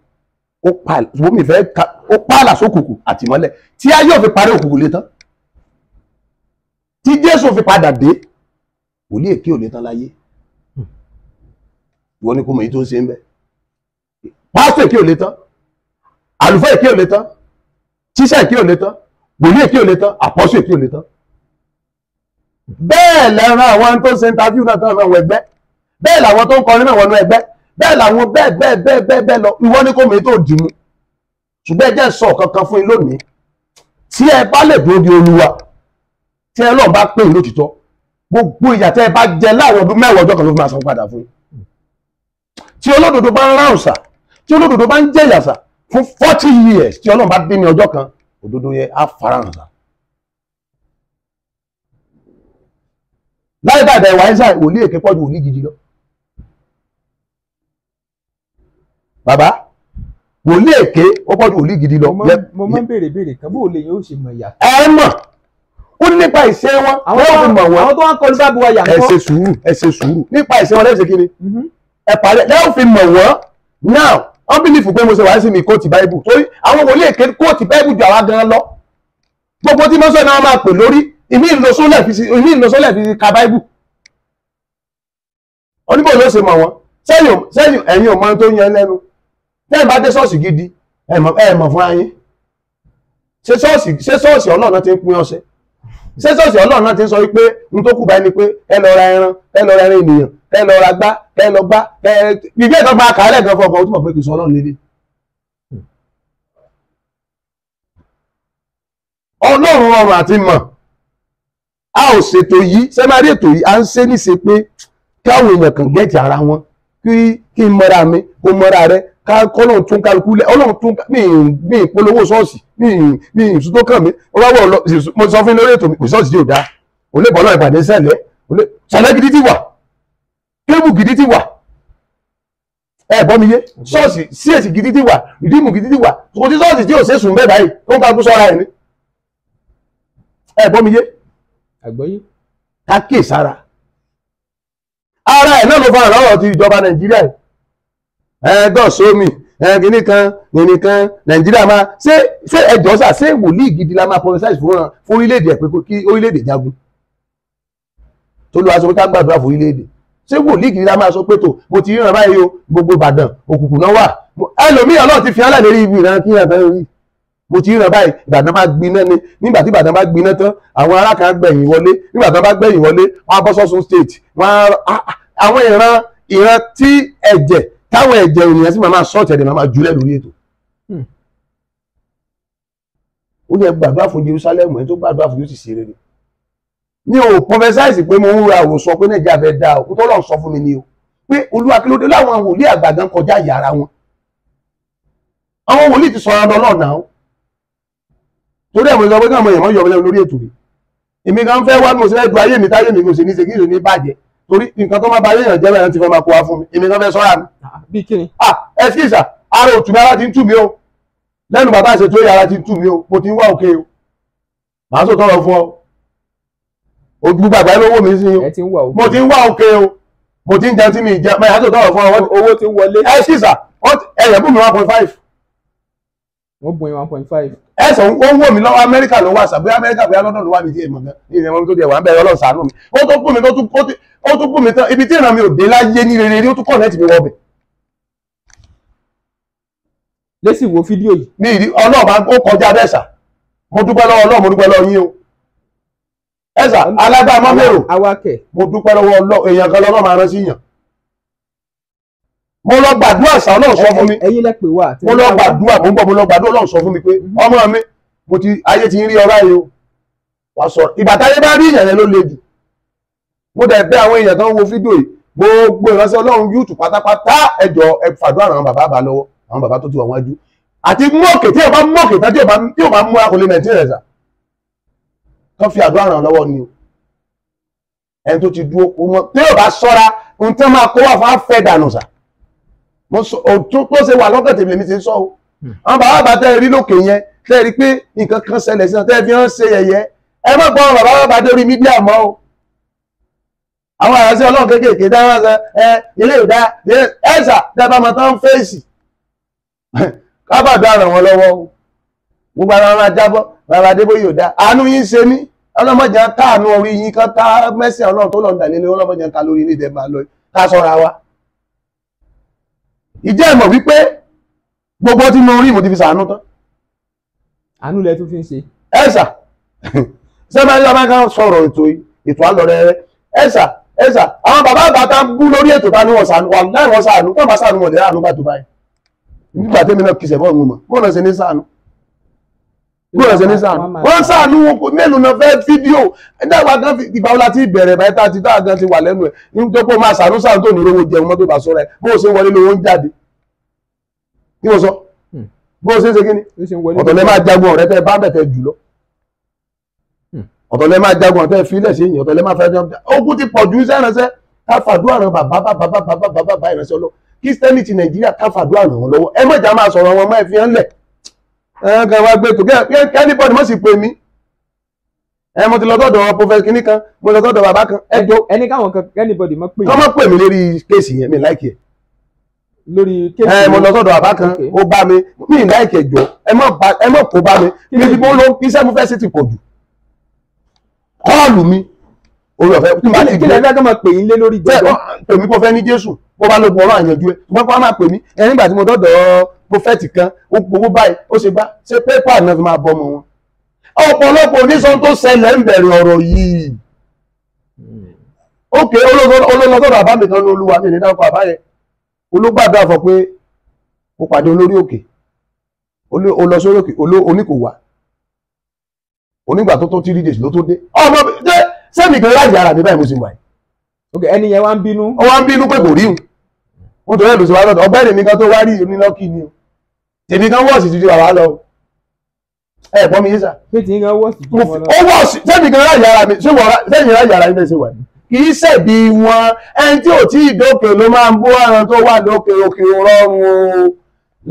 ó pààlà sókùnkùn àtìmọ́lẹ̀ tí ayé ò fi parí òkùnkùn lé tán tí Jésù fi padà dé wòlíì èké ò lé tán láyé wọ́n ní kó mọ̀ èyí tó ń ṣe ń bẹ́ pásítọ̀ èké ò lé tán àlùfáà èké ò lé tán tíṣà èké ò lé tán wòlíì èké ò lé tán àpọ́sù èké ò lé tán bẹ́ẹ̀ lẹ́ran àwọn tó ń ṣe interview náà tán náà wọ ẹgbẹ́ bẹ́ẹ̀ làwọn tó ń kọrin náà wọnú ẹgbẹ́ bẹ́ẹ̀ làwọn bẹ́ẹ̀ lọ ìwọ ní kò mí tó dì mú ṣùgbọ́n ẹ jẹ́ sọ kankan fún yín lónìí tí ẹ bá lè dúró di Olúwa tí ẹ lọ́ọ̀ bá pè ní lótìtọ́ gbogbo ìyà tẹ́ ẹ bá jẹ láàrin ọdún mẹ́wàá ọjọ́ kan ló fi máa san padà fún yín tí olódodo bá ń ráhùn sà tí olódodo bá ń jẹ ìyàsà fún 40 years tí Ọlọ́run bá dé ní ọjọ́ kan òdodo yẹ á farahàn sà. láì bàdà ìwà ẹ̀sà wòlíì èké pọ̀jù wòlíì gidi lọ. bàbá wòlíì èké ó pọ̀jù wòlíì gidi lọ. mo máa ń béèrè kan bó lè yóò ṣe mọ̀ ìyá. ẹ mọ̀ ó nípa ìṣe wọn wọ́n fi mọ̀ wọ́n. àwọn tó wá kọlu bá bu wáyà ńkọ́. ẹ ṣe sùúrù nípa ìṣe wọn lẹ́sẹ̀ kí ni. ẹ parí lẹ́yìn fi mọ̀ wọ́n now wọ́n bílífù pé mo ṣe wáyé sí mi kóòtù báíbù torí àwọn wòlíì èké kóòtù báíbù ju àwa gan lọ gbogbo tí mọ́sọ̀ náà máa pè lórí ìmí ìlọsọ́lẹ̀ fi ka báíbù oníbò ló ṣe mọ̀ wọ́n sẹ́yìn ẹ̀yin ò mọ tó yan lẹ́nu lẹ́yìn bá dé ṣọ́ọ̀ṣì gidi ẹ mọ̀ fún ayé ṣé ṣọ́ọ̀ṣì Ọlọ́run ti ń pín ọṣẹ ṣé ṣọ́ọ̀ṣì Ọlọ́run náà ti ń sọ wípé n tó kù báyìí ni pé ẹ lọ ra ẹran ènìyàn ẹ lọ ra gbá ẹ lọ gbá bíbí ẹ̀tọ́ gba kàálẹ̀ gan fọkàn ó túnbọ̀ pé kì í sọ Ọlọ́run lédè. Ọlọ́run ọrùn àti mọ̀ a ò ṣètò yìí ṣé máa rí ètò yìí à ń ṣe níṣe pé káwọn èèyàn kan gẹ́ẹ̀tì ara wọn kí n mọ́ra mi kó mọ́ra rẹ kọ́lọ́run tún kálukú lẹ̀ Ọlọ́run tún mí ìpolówó ṣọ́ọ̀ṣì mí ìṣútó kàn mí mo sọ fún lórí ètò mi kò ṣọ́ọ̀ṣì yóò dáa ò lè bọ́ náà ìpàdé ṣẹlẹ̀ gidi ti wà kébù gidi ti wà ẹ bọ́ mi yé ṣọ́ọ̀ṣì CAC gidi ti wà ìdímù gidi ti wà kò sí ṣọ́ọ̀ṣì tí ò ṣe sùn bẹ́ẹ̀ báyìí tó ń kálukú sọ́ra ẹ̀ ní ẹ bọ́ mi yé àgbọ́yé ká kíyè sára ara ẹ̀ náà ló fara lọ́rọ̀ ti ìjọba Nàìjíríà gọ́ọ̀sómi gíní kan Nàìjíríà máa ṣé ẹjọ́ sà ṣé wòlíì gidi la máa prophesy fún orílẹ̀-èdè ẹ̀ pé kí orílẹ̀-èdè jagun tó lọ aṣọ pé ká gbàdúrà fún orílẹ̀-èdè ṣé wòlíì gidi la máa sọ pé tó mo ti ríran báyìí o gbogbo Ìbàdàn òkùnkùn náà wà ẹlòmíì Ọlọ́run ti fi hàn lórí ibi ìran kí yàtọ̀ rí mo ti ríran báyìí Ìbàdàn bá gbiná ni nígbà tí Ìbàdàn bá gbiná tán àwọn ará kan gbẹ̀yìn wọlé nígbà tí wọ́n bá gbẹ̀yìn wọlé wọ́n á bọ́ sọ́sùn state wọ́n àwọn ìran tí ẹ̀jẹ̀ táwọn ẹ̀jẹ̀ ènìyàn sì máa sọ́ọ̀tì ẹ̀dẹ̀ máa jùlẹ̀ lórí ètò. ó ní ẹ gbàdúrà fún Jerusalem ẹni tó gbàdúrà fún yóò sì ṣe rere. mi ò prophesize pé mo ń ra àwòsàn pé Nàìjíríà fẹ́ dá o tó lọ́n sọ fún mi ni o pé Olúwa kí ló dé láwọn wòlíì àgbàgán kọjá yàrá wọn. àwọn wòlíì ti sọ̀rọ̀ lọ́nà náà torí ẹ̀mọ̀ ìsọ̀rọ̀ pé káwọn èèyàn yọ̀ lẹ́nu lórí ètò rẹ̀ èmi kan fẹ́ wá bí mo ṣe fẹ́ du ayé mi táyé mi kò sì ní ṣe kí ìṣòro ní bàjẹ́ torí nǹkan tó máa ba ayé èèyàn jẹ́ bẹ́ẹ̀ ti fẹ́ máa kó wá fún mi èmi kan fẹ́ sọ́ra mi. bí kíni. ẹ sí ìsà ara òtún mi ara ti ń tù mí o lẹ́nu bàbá àṣetò yìí ara ti ń tù mí o mo ti ń wá òkè o màá sọ tọrọ fún ọ ojú gbàgbá lówó mi sí o mo ti ń wá òkè o mo ti ń jẹun tí mi jẹ màá sọ tọrọ fún ọ owó ti ń wọlé. ẹ sí ìsà ẹ̀yẹ̀ bù mí 1.5. wọ́n bùn 1.5. ẹ̀sán ó ń wò mí lọ́wọ́ Amẹ́ríkà ló wà sàbí Amẹ́ríkà bí London ló wà ní ti èèmọ̀ gan ní ìrìn àwọn tó di ẹ̀wà ń bẹ̀rẹ̀ Ọlọ́run ṣàánú mi ó tó kú mi ó tún kú mi tán ibi tí ìran mi ò dé láyé ní rere rí ó tún kọ̀nẹ́ẹ̀tì mi wọ́bẹ̀. lẹ́sìn wo fídíò yìí. ní ìdí Ọlọ́run ó kọjá bẹ́ẹ̀sà mo dúpẹ́ lọ́wọ́ Ọlọ́run mo dúpẹ́ lọ́wọ́ yín o ẹ̀sà alágbá mọ́mẹ́rò awakẹ̀ mo dúpẹ́ lọ́wọ́ Ọlọ́run èèyàn kan lọ́wọ́ máa rán sí yàn mo lọ gbàdúrà sá Ọlọ́run sọ fún mi ẹ̀yin lẹ pè wá. mo lọ gbàdúrà mo ń bọ̀ mo lọ gbàdúrà Ọlọ́run sọ fún mi pé ọmọ mi mo ti ayé ti ń rí ọ̀rá yìí o wà sọ ìgbà táyé bá rí ìyàn yẹn ló le jù mo dẹ̀ bẹ̀ àwọn èèyàn tó ń wo fídíò yìí gbogbo ìránṣẹ́ Ọlọ́run YouTube pátápátá ẹ jọ̀ọ́ ẹ fàdúrà àwọn bàbá bá lọ́wọ́ àwọn bàbá tó ti wà wájú àti mọ́ọ̀kì tí ò bá mọ́ọ̀kì tán tí ò bá mú akọlẹ̀ nàìjíríà sà tó fi àdúrà ràn lọ́wọ́ ni o ẹni tó ti dúró kó mọ́ tí ò bá sọ́ra ohun tí wọ́n máa kó wà fún afẹ́ dànù sà tó ṣe wà lọ́kàn tèmi lèmi ti ń sọ o àwọn bàbá bá tẹ́ rí lókè yẹn tẹ́ rí pé nǹkan kan ṣẹlẹ̀ sí wọn tẹ́ fi hàn ṣe yẹ̀yẹ́ ẹ má gbọ́ bàbá bá dé orí mídíà mọ́ o àwọn àránṣẹ́ Ọlọ́run kéékèèké dáhùn ilé ìdá ẹ̀sà dábàá máa tán fèsì kábàdà ràn wọ́n lọ́wọ́ o gbogbo ara wọn jábọ́ bàbá Adébóyè ò dá àánú yín ṣe mí ọlọ́mọdé káànú orí yín kan ká mẹ́sìn Ọlọ́run tó lọ́n dà lélẹ̀ ọlọ́mọdé ká lórí ilé ìdẹ́gbà lọ ká sọ́ra wa. ìjẹ́ ìmọ̀ wípé gbogbo tí mo rí mo ti fi sàánú tán. àánú lẹ tún fi ń ṣe. ẹ̀sà sẹ́mi ọba kan sọ̀rọ̀ ètò àlọ́rẹ́ ẹ̀sà àwọn bàbá àgbàtà bú lórí ètò ta ni wọ́n sàánú wà láì wọ́n sàánú tó bá sàánú wọ̀n lè àánú bá tó báyìí nígbà tẹ́mi náà kìsẹ̀ bọ́ọ̀ mọ̀ bọ́ọ̀ náà ṣe ní sàánú wọ́n sàánú wọn kò mélòó náà fẹ́ fídíò ẹ̀dàgbà kan ìgbà wọn láti bẹ̀rẹ̀ báyìí tá a ti dáa gan ti wà lẹ́nu ẹ̀ nítorí pé ó máa sàánú tó ní owó jẹun mọ́tò bá sọ́ra ẹ̀ bó o ṣe wọlé lówó ń jáde kí wọ́n sọ bó o ṣe ń ṣe kíni ọ̀tọ̀ lẹ́ máa jagun ọ̀rẹ́ tẹ́ bá bẹ̀ tẹ́ jù lọ ọ̀tọ̀ lẹ́ máa jagun ọ̀tẹ́ fílẹ̀ sí èyàn ọ̀tọ̀ lẹ́ máa fẹ́ jẹun ogun ti pọ̀ ju iṣẹ́ ìránṣẹ́ ká fàdúrà ràn bàbá ìránṣẹ́ lọ Kírísítẹ́nì ti Nàìjíríà ká fàdúrà ràn wọ́n lọ́wọ́ ẹ mọ̀jà máa sọ̀rọ̀ wọn mọ́ ẹ fi hàn lẹ̀ ẹ kàn wá gbé tó kẹ́nìbọ̀dì mọ̀ sí pé mi ẹ mo ti lọ sọ́dọ̀ prophet kìíní kan mo lọ sọ́dọ̀ bàbá kan ẹ jọ ẹni káwọn kan kẹ́nìbọ̀dì mọ̀ pé kọ́ mọ̀ pè mí lórí kéèsì yẹn mi láìkì ẹ̀ lórí kéèsì mo lọ sọ́dọ̀ bàbá kan ó bá mi láìkì ẹ̀ jọ ẹ mọ̀ kó bá mi níbi bó ló iṣẹ́ mo fẹ́ sí ti pọ̀ jù kọ́ọ̀lù mi orí ọ̀fẹ́ tí màá lè kí lè fẹ́ kọ́ máa pè yín lé lórí jọjọ. pèmí kò fẹ́ ní Jésù bó bá lóògùn ọ̀rọ̀ àyànjú ẹ̀ ṣùgbọ́n kó wá máa pè mí ẹ nígbà tí mo dọ́dọ̀ prọfẹ̀tì kan ó gbowó báyìí ó ṣe bá ṣe pépà náà fi máa bọ́ ọmọ wọn. ọ̀pọ̀lọpọ̀ oníṣan tó ṣẹlẹ̀ ń bẹ̀rẹ̀ ọ̀rọ̀ yìí. ókè olólọ́sọ̀rọ̀ àbá mi kan ní Olúwa mi ní dáko àbá yẹn olùgbàdúrà fọ pé ó pàdé olórí òkè ó lọ sórí òkè oníkò wá onígbà tó tó 3 days ló tó dé ọmọ sẹ́mi kan láì yára mi báyìí mo sì wà yìí. ok ẹni yẹn wá ń bínú. ó wá ń bínú pé kò rí un ó tó rẹ̀ lọ sí wa lọ́dọ̀ ọgbẹ́ni mi kan tó wá rí onílọ́kì ni o tèmi kan wọ́ọ̀sì ju bàbá lọ ẹ pọ́ mi yé sà. pé tí ń kan wọ́ọ̀sì ju wọn lọ. ó wọ́ọ̀sì sẹ́mi kan láì yára mi sẹ́mi láì yára mi bẹ́ẹ̀ ṣe wà ní. kì í ṣẹ̀bi wọn ẹni tí ò tí ì dókè ló máa ń bó àrùn tó wà lókè òkè rọrùn o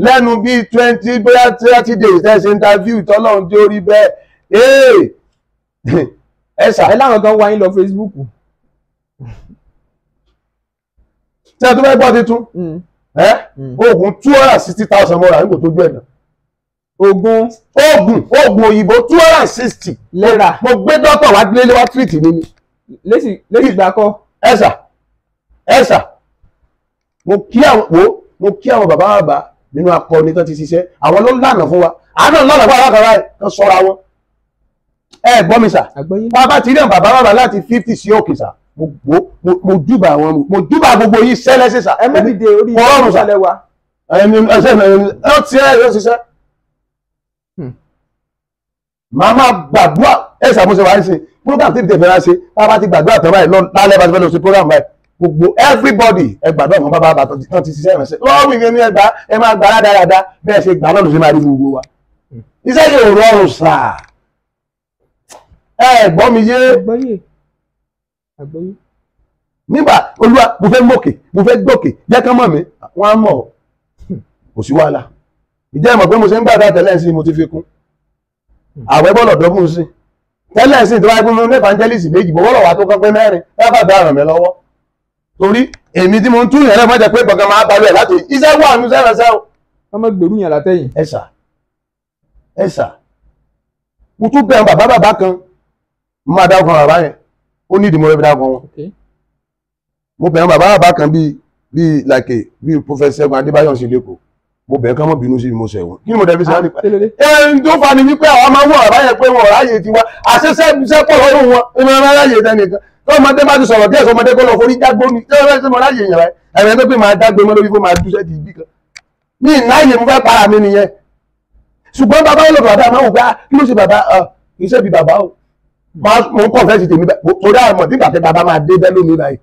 lẹ́nu bíi 20 bóyá 30 days ẹ̀ ṣe interview tọ́lọ́run tí ó rí bẹ́ẹ̀ ẹ̀sà ẹ láwọn kan wá yín lọ Facebook. tí a tó fẹ́ gbọ́ titun oògùn 260,000 mọ́ra nígbò tó gbé ẹ̀nà oògùn òyìnbó 260 lẹ́ra mo gbé dọ́tọ̀ wá gbélé wá tírìtì mi ni lẹ́sì gbà kọ́. ẹ̀sà mo kí àwọn bàbá nínú akọni tó ti ṣiṣẹ́ àwọn ló lànà fún wa àánú lọ́nà fún àwọn kan báyìí kan sọ́ra wọn ẹ gbọ́ mi sà àgbọ́yé. bàbá ti rí àwọn bàbá láti 50 sí òkè sà mo júbà wọn mo júbà gbogbo yìí sẹ́lẹ́sì sà ẹ mẹ́dìde orí ọrùn sà ìṣẹ̀lẹ̀ wa. ẹ ti ẹ yóò ṣiṣẹ́ màá máa gbàdúrà ẹ ṣàmúṣe wáyé sí program tí ìdẹ̀fẹ́ ṣe bàbá ti gbàdúrà tán báyìí lálẹ́ bá ti fẹ́ lọ sí program báyìí gbogbo everybody ẹ gbàdúrà fún bàbá bàtọ́ tán ti ṣiṣẹ́ ìrìnsẹ̀ lọ́wọ́ ìgbẹ́ ní ẹgbàá ẹ máa gbà dáadáa bẹ́ẹ̀ ṣe gbà náà ló ṣe máa rí gbogbo wa iṣẹ́ yìí ò rọrùn sà ẹ gbọ́ mi yé àgbọ́yé. àgbọ́yé. nígbà olúwa mo fẹ́ mọ̀kè mo fẹ́ gbòkè jẹ́ kán mọ̀ mí wọ́n á mọ̀ kò sí wàhálà ìjẹ́ ìmọ̀ pé mo ṣe ń gbàdúrà tẹ́lẹ̀ sí mo ti fi kún àwẹ̀ bọ́lọ̀ dọ́gbùn sí tẹ́lẹ̀ sí tó wáyé fún mi ní evangelist méjì bọ́ bọ́lọ̀ wà tó kán pé mẹ́rin lábàbà ràn mí lọ́wọ́ torí èmi tí mo ń tún ìrẹ́lẹ̀ mọ́jẹ pé gbọ̀ngàn máa balẹ̀ láti iṣẹ́ wà ní sẹ́rẹ̀sẹ́ o. ọmọ gbèrú yẹn látẹ̀yìn. ẹ sà mo tún bẹ̀rù bàbá kan mo máa dákun bàbá yẹn ó ní ìdìmọ̀ rẹ̀ dákun wọn mo bẹ̀rù bàbá kan bíi Professor Ṣẹ́gun Adébáyọ̀ sí lẹ́kọ̀ọ́ mo bẹ̀rẹ̀ kán mọ́ bínú sí mo sẹ̀wọ̀n kí ni mo dẹ̀bi sẹ́wọ́n nípa ẹni tó fa ni wípé àwọn máa ń wọ̀ ọ̀rá yẹn pé wọn ráyè ti wá àṣẹṣẹ́ pọ̀ lọ́rùn wọn ẹni wọn ráyè tẹnìkan tó ọmọdé bá ti sọ̀rọ̀ díẹ̀ sọmọdé kó lọ forí jágbó ni tí wọ́n fẹ́ sọ ráyè yẹn rẹ̀ ẹ̀rẹ̀ tó pé máa dágbé mọ́ lórí fún máa dúṣẹ́ ti ibì kan ní ìnáyè mo fẹ́ para mi nìyẹn ṣùgbọ́n bàbá yóò lọ bàbá máa wò pé kí ló ṣe bàbá iṣẹ́ bí bàbá o mo ń kọ̀ fẹ́ ti tèmi torí àmọ̀ nígbà tẹ bàbá máa dé bẹ́ẹ̀ lómi báyìí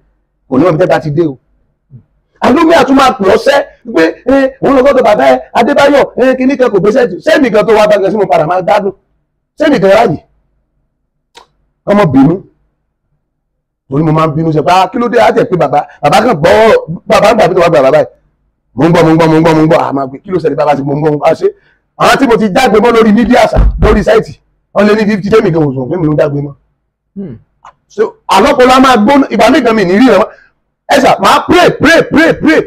kò ní wọn tẹ́ bá ti dé o àlómi àtúmọ̀ àpè ọ̀sẹ́ pé òun lọ sọ́dọ̀ bàbá ẹ Adébáyọ̀ kìíní kan kò gbéṣẹ́ jù sẹ́ẹ̀nì kan tó wá bá gan sí mo padà máa gbádùn sẹ́ẹ̀nì kan ráàyè ọmọ bínú torí mo máa ń bínú ṣe pé kí ló dé á jẹ́ pé bàbá kan gbọ́ bàbá gbà pé tó wá gba bàbá ẹ̀ mo ń gbọ́ àmọ́ pé kí ló ṣẹlẹ̀ bàbá sí mo ń gbọ́ ṣe àwọn tí mo ti jágbe mọ́ lórí mídíà sà lórí sáìtì wọ́n lé ní 50 tẹ́mì kan òṣùwọ̀n pé mi ló jágbe mọ́ àlọ́pọ̀lọ́ máa gbóná ìgbà mí gan mi ní rí ẹ̀wọ̀n ẹ̀sà máa pray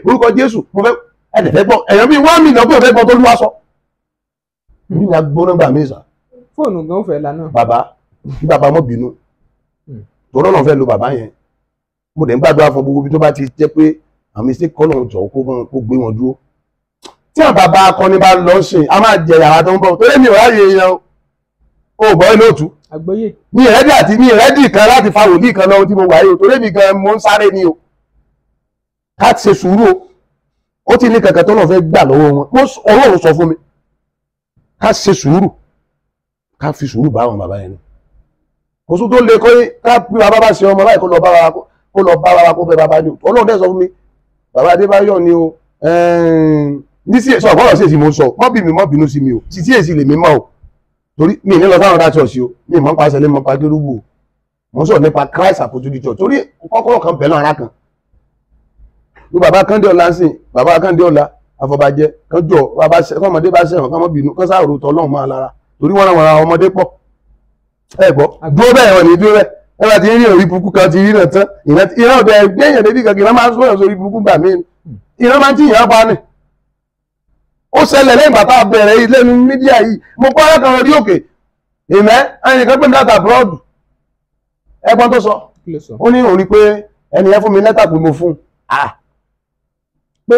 orúkọ Jésù mo fẹ́ ẹ̀dẹ̀fẹ́ gbọ́ ẹ̀yàn bíi 1 million pé òfẹ́ gbọ́ tó lúwa sọ ní ìyá gbóná gbà mí sà fóònù gan fẹ́ lánàá. bàbá mọ́ bínú tó rọ́nà fẹ́ lo bàbá yẹn mo dẹ̀ ń gbàdúrà fún gbogbo bí tó bá ti jẹ́ pé àmì sí kọ́nà jọ kó gbé wọn dúró tí àwọn bàbá akọni bá lọ ṣe a máa jẹ yàrá tó ń bọ̀ torí mi ò ráyè yẹn o gbọ́ ilé òtún àgbọ́yé. mi ìrẹ́dì àti mi ìrẹ́dì kan láti fa wòlíì kan lọ́wọ́ tí mo wà yìí o torí mi gan mo ń sáré ni o ká ti ṣe sùúrù o ó ti ní kankan tó náà fẹ́ gbà lọ́wọ́ wọn Ọlọ́run sọ fún mi ká ṣe sùúrù ká fi sùúrù bá àwọn bàbá yẹn ni kò sún tó lè kọ́ ká bí bàbá bá ṣe ọmọ láì kó lọ bá wa kó bẹ bàbá ni Ọlọ́run dẹ̀ sọ fún mi bàbá Adébáyọ̀ ni o ní sí èso ọ̀gbọ́n sí èsì mo sọ mọ́ bínú sí mi o sì sí èsì lè mi mọ́ o torí mi ní lọ sáwọn ọ̀dà ṣọ̀ọ̀ṣì o mi mọ́ pa ṣẹlẹ̀ mọ́ pa Kérúbù o mo sọ nípa Christ Apostolic Church torí kọ́kọ́rọ́ kan bẹ̀rẹ̀ ara kan ló bàbá Kandéọlá ń sìn bàbá Kandéọlá Afọbajẹ kan jọ ọmọdé bá ṣẹ̀wọ̀n kan mọ́ bínú kan sáà rotọ Ọlọ́run máa lára torí wọ́n ra ọmọdé pọ̀ ẹ gbọ́ dúró bẹ́ẹ̀ wọ́n ní dúró bẹ́ẹ̀ ẹ bá ti rí orí burúkú kan ti rí náà tán ìran ọ̀dẹ gbẹ̀yìn débi kan kì í máa ń sọ̀rọ̀ sórí burúkú gbà mí ìran máa ń tí ìyàn pa ni ó ṣẹlẹ̀ lẹ́yìn bàtà bẹ̀rẹ̀ ilé ní mídíà yìí mo kọ́ ọ́ kan rí òkè ìmẹ́ ẹnìkan pè mí láti abroad ẹgbọ́n tó sọ ó ní òun rí pé ẹni yẹn fún mi lẹ́tà pé mo fún pé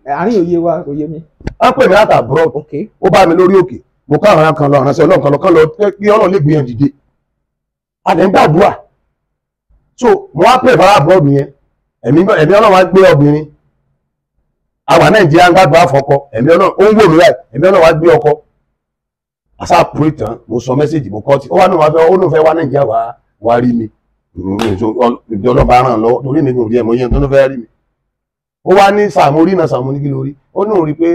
àárín òye wa òye mi. wọ́n pè mí láti abroad ó bá mi lórí òkè mo ká àwọn kan lọ ránṣẹ́ Ọlọ́run kan lọ kí Ọlọ́run lè gbìyànjú dìde a lè ń gbàdúrà so mo wá pè fara abroad yẹn ẹ̀mí Ọlọ́run wá gbé obìnrin àwa Nàìjíríà ń gbàdúrà fọ́kọ ẹ̀mí Ọlọ́run ó ń wò mí láì ẹ̀mí Ọlọ́run wá gbé ọkọ àṣà pray tán mo sọ mẹ́sẹ̀jì mo kọ́ ti ó wá náà fẹ́ wá Nàìjíríà wá rí mi ìjọba ràn lọ́wọ́ torí mi kò rí ẹ̀mọ́ yẹn tó ló fẹ́ rí mi ó wá ní sàmú rí náà sàmú ní kí lórí ó ní òun rí pé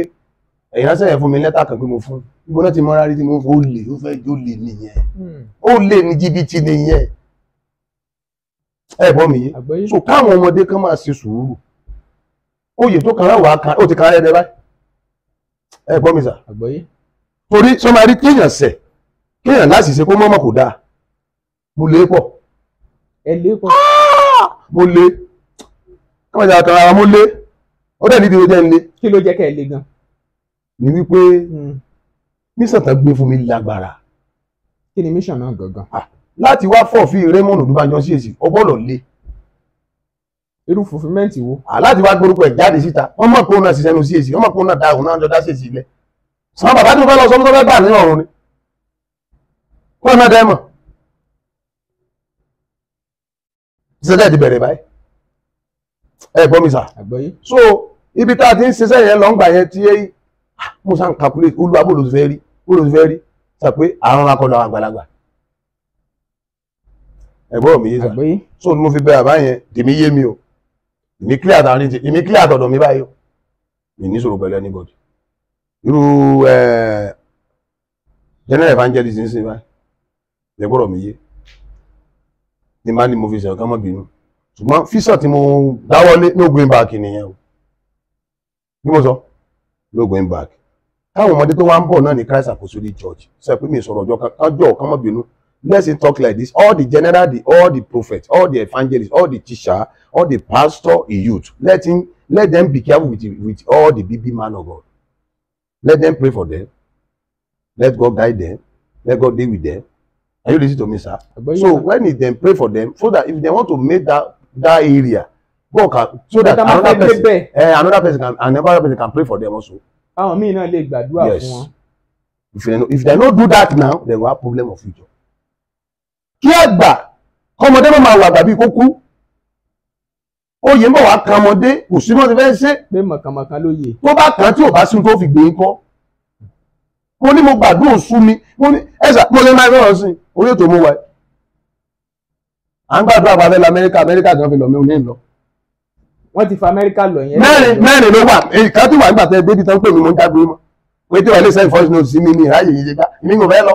ẹ̀yìn ránṣẹ́ yẹn fún mi lẹ́tà kan pé mo fún ibo náà ti mọ́ra rí tí mo fún ó lè ó fẹ́ jó lè nìyẹn ó lè ní jìbìtì nìyẹn ẹ bọ́ mi yé so káwọn ọmọdé kan máa ṣe sùúrù oyè tó kan wà kan ó ti kan rẹ̀ báyìí ẹ gbọ́ mi sà torí sọ ma rí kéèyàn ṣẹ̀ kéèyàn láti ṣe kó mọ́mọ́ kò dáa mo lé pọ̀ mo lé káwọn ìjà kan ara mo lé ó dẹ̀ nídìí ó jẹ́ ń lé kí ló jẹ́ kẹ́ ẹ lé gan ní wípé mísàn tán gbé fún mi lágbára kí ni mission náà gangan láti wá fọ́ọ̀fì Raymond Odúbánjọ sí èsì ọgbọ́dọ̀ lé irú fulfilment wo. láti wá gbórúkọ ẹ̀ jáde síta wọ́n mọ̀ pé òun náà ṣiṣẹ́ nu sí èsì wọ́n mọ̀ pé òun náà dá òun náà jọ dá sí èsì ilẹ̀ sàn bàbá tí mo fẹ́ lọ sọ fún tó fẹ́ gbà ní ọ̀run ni wọ́n náà dẹ́mọ̀ ṣiṣẹ́ ti bẹ̀rẹ̀ báyìí ẹ gbọ́ mi sà àgbọ́yé. so ibi tá a ti ń ṣiṣẹ́ yẹn lọ́ngbà yẹn tí mo sá ń calculate olúwa bó ló ti fẹ́ rí sọ pé àrùn akọlọ àgbàlagbà ẹ̀gbọ́n mi yé sà àgbọ́yé. so ni mo fi bẹ àbá yẹn tèmi yé mi o èmi clear àtọ̀dọ̀ mi báyìí o mi ní sọ̀rọ̀ pẹ̀lú anybody irú general evangelist ń sìn báyìí ẹ̀gbọ́n mi yé ní má ní mo fi ṣe ọ̀kan mọ́ bínú ṣùgbọ́n fíṣọ̀ tí mo dáwọ́lé no going back nìyẹn o bí mo sọ no going back táwọn ọmọdé tó wá ń bọ̀ náà ní Christ Apostolic Church sọ pé mi sọ̀rọ̀ ọjọ́ ọ̀kan mọ́ bínú let's talk like this all the general all the prophets all the evangelists all the teacher all the pastor the youth let them be careful with all the big man of God let them pray for them let God guide them let God deal with them. Are you listening to me, sir? So when they pray for them, so that if they want to make that area, God can, so that another person can pray for them also. Àwọn míì náà lè gbàdúrà fún wọn. If they don't do that now, they will have problem of future. Kí àgbà kọ́mọdé máa wà gbàbí kókú. Oyè ń bọ̀ wá kan ọmọdé, kò sí mọ́ ti fẹ́ ṣe. Pé mọ̀kànmọ̀kàn ló yè. Tó bá kàn tí ò bá sí tó fi gbé ń kọ́. Mo ní mo gbàdúrà sú mi, mo ní ẹ̀sà mo lè máa fẹ́ràn sí orí ètò mo wà. À ń gbàdúrà pàfẹ́ lọ Amẹ́ríkà kan fi lọ mi ò ní lọ. Wọ́n ti fa Amẹ́ríkà lọ yẹn. Mẹ́rin ló wà, ìkan tí wà nígbà tẹ́ débi tán pè mí mo ń jágbe mọ́. Pé tí wọ́n lè send voice note sí mi ní ìráyè yìí ká, ìmí kò fẹ́ lọ.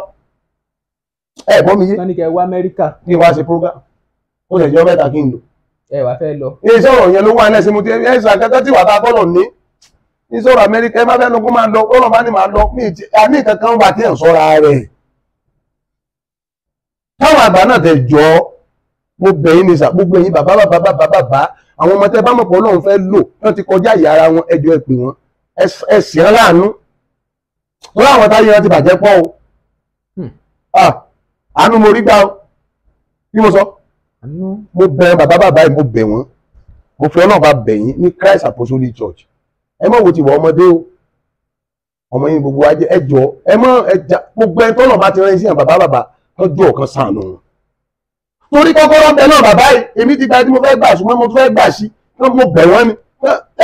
Ẹ gbọ́ mi yé. Wọ́n ní kẹ́ wá Amẹ́ríkà. Kí n wá ṣe program. Ó lè jẹ́ mẹ́ta kí n lò. Ẹ wá fẹ́ lọ. Iṣẹ́ ọ̀rọ̀ yẹn ló wà ẹlẹ́sìn mo ti ẹ̀sìn akẹ́kọ̀ọ́ tí wà tá a bọ́lọ̀ ní. Iṣẹ́ ọ̀rọ̀ Amẹ́ríkà ẹ má fẹ́ lọ kó máa lọ, ó lọ bá ní máa lọ. Àní kankan wà tí ẹ̀ ń sọ́ra rẹ̀. Táwọn àgbà náà tẹ̀ jọ mo bẹ̀ yín ní sà gbogbo ẹ̀yin bàbá àwọn ọmọ tẹ́ bá mọ̀ pọ̀ Ọlọ́run fẹ́ lò wọ́n ti kọjá ìyá ara wọn ẹjọ́ ẹ pè wọ́n ẹ sì ń láàánú wọ́n àwọn táyé wọn ti bàjẹ́ pọ̀ o àánú mo rí gbà o bí mo sọ mo bẹ̀ bàbá yìí mo bẹ̀ wọ́n mo fi Ọlọ́run bá bẹ̀ yín ní Christ Apostolic Church ẹ mọ̀ wo ti wọ ọmọdé o ọmọ yín gbogbo ajẹ́ ẹjọ́ ẹ mọ̀ ẹja gbogbo ẹni tọ́lọ̀ bá ti rán sí bàbá tọ́jú ọ̀kan sànù wọn torí kọ́kọ́rọ́ bẹ náà bàbá yìí èmi ti gba tí mo fẹ́ gbà ṣùgbọ́n mo fẹ́ gbà sí mo bẹ̀ wọ́n ni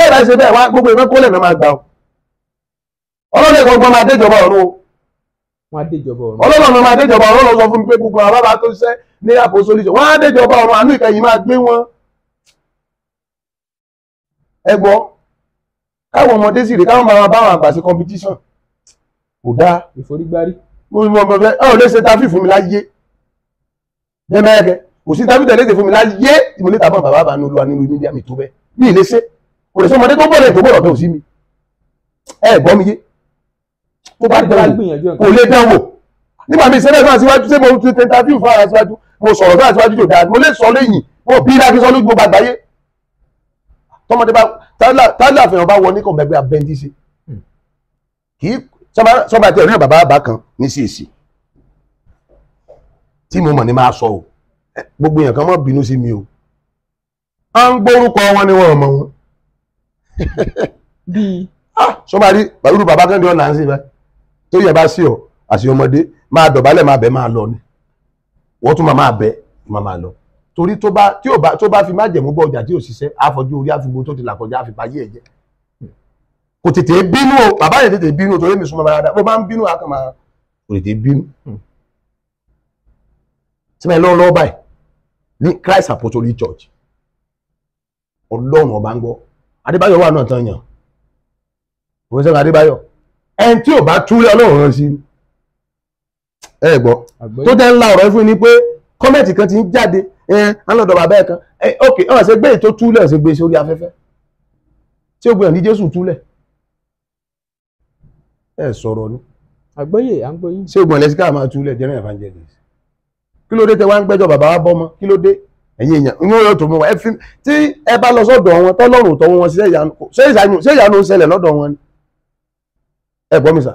ẹ bá ṣe bẹ́ẹ̀ wá gbogbo ìwé kólẹ̀ náà máa gbà ọ́ ọlọ́dẹ gbọ́ngàn máa déjọba ọ̀run o ọlọ́dẹ máa déjọba ọ̀run lọ sọ fún mi pé gbogbo àwọn bàbá tó ṣiṣẹ́ ní Apostolic wọ́n á déjọba ọ̀run àánú ìkẹyìn máa gbé wọn. ẹ gbọ́ káwọn ọmọdé sì rí káwọn máa bá àwọn àgbà sí competition kò dáa ìforígbárí mo fẹ́ ọ̀ lè ṣe táfì fún mi láyé jẹ́mẹ́ẹ̀kẹ́ kò sí tábí tẹ̀lé fún mi láyé tí mo lè tàbọn bàbá bá ní olúwa nínú mídíà mi tó bẹ́ ní ilé ṣe kò lè sọmọdé tó bọ̀lẹ̀ tó bọ̀lọ̀ tó sí mi ẹ gbọ́ mi yé tó bá dánwò kò lè dánwò nígbà mi ìṣẹ́lẹ̀ fún àṣíwájú ṣé mo ti tẹ́ntàfíù fún àṣíwájú mo sọ̀rọ̀ fún àṣíwájú tó dáa mo lè sọ lẹ́yìn mo bí láti sọ lójú gbogbo àgbáyé tọmọdé bá tálẹ̀ àfihàn bá wọ ní kọ̀ọ̀bẹ̀gbẹ̀ abẹ́ntí ṣe kì í sọ́ba àti ẹ̀rí bàbá bá kan ní CAC tí mo mọ̀ ní máa sọ o gbogbo èèyàn kan mọ́ bínú sí mi o a ń gbórúkọ wọn ni wọn mọ̀ wọn bíi sọ́ba rí pẹ̀lú bàbá kan ní ọ̀nà àǹsí bá tó yẹ bá sí ọ àti ọmọdé máa dọ̀bálẹ̀ máa bẹ̀ máa lọ ni wọ́n tún máa bẹ̀ máa lọ torí tó bá fi má jẹ̀mú bọ́ ọjà tí ò ṣiṣẹ́ àfọjú orí àfìgbò tó ti là kọjá àfipáyé ẹ̀jẹ̀ kò tètè bínú o bàbá yẹn tètè bínú torí mi súnmọ́ bàbá bó bá ń bínú àkàmà kò tètè bínú tí wọ́n lọ́wọ́ báyìí ní Christ Apostolic Church Ọlọ́run ọba ń gbọ́ Adébáyọ̀ wà náà tán yàn òun sẹ́gun Adébáyọ̀ ẹni tí ò bá túlẹ̀ Ọlọ́run rán sí ẹ gbọ́ tó tẹ́ ńlá ọ̀rọ̀ fún ni pé kọ́mẹ̀tì kan ti ń jáde alọ́dọ̀ bàbá ẹ̀ kan ok ọ̀rọ̀ ṣe gbé ètò túlẹ̀ ṣe gbé sórí afẹ́fẹ́ tí ó gbé ní Jésù túlẹ̀ ẹ sọ̀rọ̀ ni àgbọ́yé à ń gbọ́ yín ṣé ògbọ̀n lẹ́sìn ká máa túlẹ̀ general evangelist kí ló dé tẹ wá ń gbẹ́jọ́ bàbá wa bọ́mọ kí ló dé ẹ̀yin èèyàn inú ọ̀rọ̀ tó mú wa tí ẹ bá lọ sọ́dọ̀ wọn tọ́lọ́run tọ́wọ́ wọn ṣe ìyanu ń ṣẹlẹ̀ lọ́dọ̀ wọn ni ẹ gbọ́ mi sà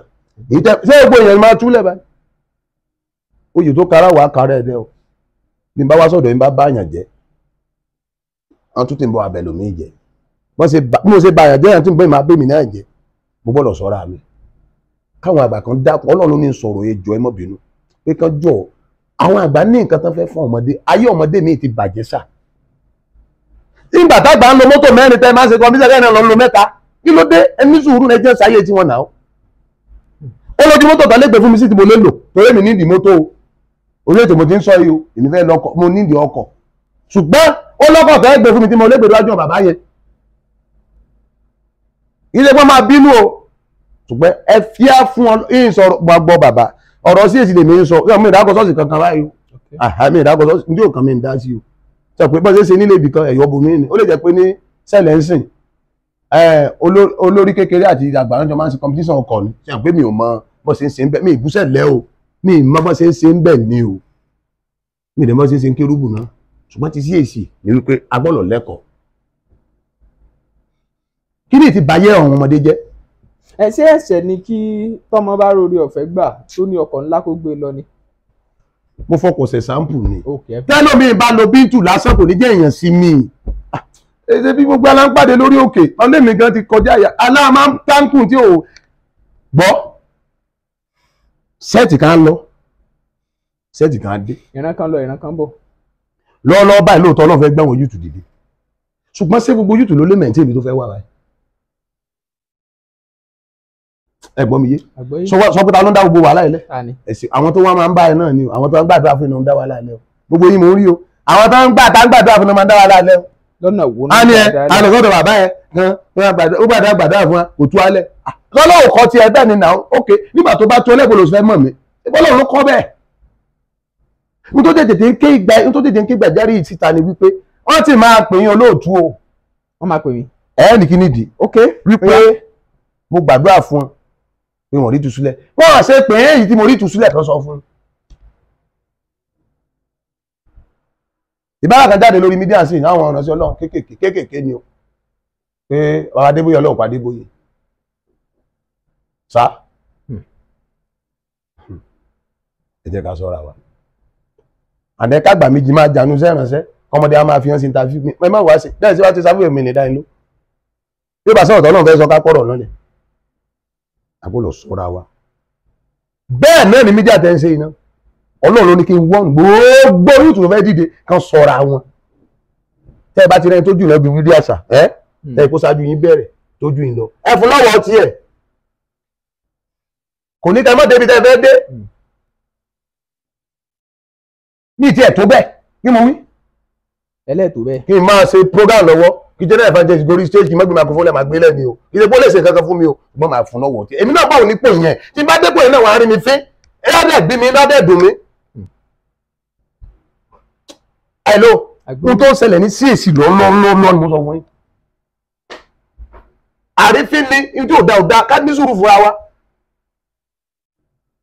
ṣé gbogbo èèyàn máa túlẹ̀ báyìí oyè tó kára wà á kára ẹ̀ dẹ́ o bí n bá wá sọ́dọ̀ yín bá bá àyàn jẹ́ àwọn tó ti ń bọ abẹ́lòmíì jẹ́ bí mo ṣe bá àyàn jẹ́ àti bí mo bẹ́ mi náà jẹ́ mo gbọ́dọ̀ sọ́ra mi káwọn àgbà kan dákun Ọlọ́run ní sọ̀rọ̀ ẹjọ́ ẹ má bínú pé kán jọ àwọn àgbà ní nǹkan tán fẹ́ fún ọmọdé ayé ọmọdé mi ti bàjẹ́ sà. nígbà tágbà ń lo mọ́tò mẹ́rin tẹ́ máa ń ṣe kọ́mpútà kẹ́rin lọ lo mẹ́ta kí ló dé ẹni sùúrù ẹ jẹ́ sáyé tí wọ́n nà ó. ó lójú mọ́tò tán lẹ́gbẹ̀ẹ́ fún mi sí ti mo lè lò torí mi nídìí mọ́tò o orí ètò mo ti ń sọ yìí o èmi fẹ́ lọ́kọ̀ mo nídìí ọkọ̀ ṣùgbọ́n ó lọ́kọ̀ fẹ́ gbé fún mi tí mo lè gbèrú wájú bàbá yẹn. ilé pọ́n máa bínú o ṣùgbọ́n ẹ fíà fún ọ yín sọ̀rọ̀ gbọ́ bàbá ọ̀rọ̀ sí èsì lèmi ń sọ mi ìdákọ̀ sọ́ọ̀sì kankan báyìí o mi ìdákọ̀ sọ́ọ̀sì ní òkan mi ń dá sí o sọ pé bọ́n ṣe nílé ibì kan ẹ̀yọ́ bomi ni ó lè jẹ́ pé ní sẹ́lẹ̀nsìn olórí kékeré àti àgbà náà jọ máa ń ṣe competition ọkọ̀ ni ṣe pé mi ò mọ bọ́ ṣe ń ṣe ń bẹ̀ mi ìbúṣẹ̀ lẹ́ o mi ì mọ bọ́ ṣe ń ṣe ń bẹ̀ ni o mi ìdẹ́ bọ́ ṣe ń ṣe ń kérúbù náà ṣùgbọ́n ti sí èsì ní wípé agbọ́dọ̀ lẹ́kọ̀ọ́ kí ni ti bàyẹ̀ àwọn ọmọdé jẹ́. ṣé ẹ̀ṣẹ̀ ni kí tọ́mọ bá rórí ọ̀fẹ́ gbà tó ní ọkọ̀ ńlá kó gbé lọ ni. mo fọkọ̀ ṣe sample ni tẹ́lọ̀ mi bá lo bíntù lásán kò ní jẹ́ èèyàn sí mi ṣe bí gbogbo aláǹpàdé lórí òkè ọlẹ́mì gan ti kọjá àyà aláàmà táǹkù tí ò gbọ́ sẹ́ẹ̀tì kan lọ sẹ́ẹ̀tì kan dé ìran kan lọ ìran kan bọ̀ lọ́ọ́lọ́ọ́ báyìí lóòótọ́ náà fẹ́ gbẹ̀wọ̀n YouTube dìde ṣùgbọ́n ṣé gbogbo YouTube ló lè mẹ̀ntẹ́ mi tó fẹ́ wà báyìí ẹ̀gbọ́n mi yé sọ pé ta ló ń dá gbogbo wàhálà ilẹ̀ ẹ̀sìn àwọn tó wá máa ń bá ẹ náà ni àwọn tó ń gbàdúrà fún iná ń dá wàhálà ilẹ̀ o gbogbo yìí mò ń rí o àwọn tó ń gbàdúrà fún iná máa ń dá wàhálà ilẹ̀ o lọ́nà wo náà a ní sọ́dọ̀ bàbá ẹ gan ó gbàdúrà fún wa kò tú alẹ̀ lọ́nà òkọ ti ẹ bẹ́ẹ̀ ni náà ok nígbà tó bá tó ẹlẹ́gbọ̀n ló fẹ́ mọ̀ mí ìbọ́lọ̀ ló kọ́ bẹ́ẹ̀ nítorí tètè ń ké gbàjárí ìtìta ni wípé wọ́n ti máa pè yín olóòtú o wọ́n máa pè mí ní kí nìdí ok wípé mo gbàdúrà fún ọ pé wọ́n rí ìtúsílẹ̀ wọ́n á ṣe pé èyí tí mo rí ìtúsílẹ̀ kan sọ fún ìbára kan jáde lórí mídíà sí àwọn ọ̀nà sí ọlọ́run kéékèèké ni o pé ọ̀rọ̀ Adébóyè ọlọ́run pàdé bóyè sá ẹ jẹ́ ká sọ́ra wa àdẹ́kàgbà méjì máa jànú sẹ́rànṣẹ́ ọmọdé a máa fi hàn sí interview mi mẹ́mọ́ wá sí bẹ́ẹ̀ sí wá ti sáfù mi ní dáin ló bí ó bá sọ̀rọ̀ tọ́lọ́run fẹ́ sọ ká pọ̀rọ̀ lọ́lẹ̀ àgbọ̀lọ̀ sọ́ra wa bẹ́ẹ̀ náà ni mídíà tẹ́ ń ṣe iná ọlọ́run ló ní kí n wọ́n gbogbo YouTube fẹ́ dìde kan sọ̀ra wọn tẹ́ ẹ bá ti rẹ́ni tójú lọ bí mídíà sà tẹ́ ẹ kó ṣáájú yín bẹ̀rẹ̀ tójú yín lọ ẹ fún lọ́wọ́ tiẹ̀ kò ní ká mọ́ débi tẹ́ ẹ fẹ́ dé ní ìtí ẹ̀ tó bẹ́ẹ̀ kí mo wí ẹlẹ́ẹ̀tò bẹ́ẹ̀ kí n máa ṣe program lọ́wọ́ kí jẹ́ náà evangelist gorí stage kí n má gbé microphone lẹ́ẹ̀ máa gbé lẹ́ni o kí lè bó lè ṣe kankan fún mi o ṣùgbọ́n máa fún lọ́wọ́ tí èmi náà báwo nípò yẹn tí n bá dépò yẹn náà wàá rí mi fín ẹ ládẹ́ bí mi ládẹ́ dùn mí. hello ohun tó ń ṣẹlẹ̀ ní CAC lọ́ọ́ ni mo sọ fún yín àrífín ni ní tí ò da ká ní sùúrù fúnra wa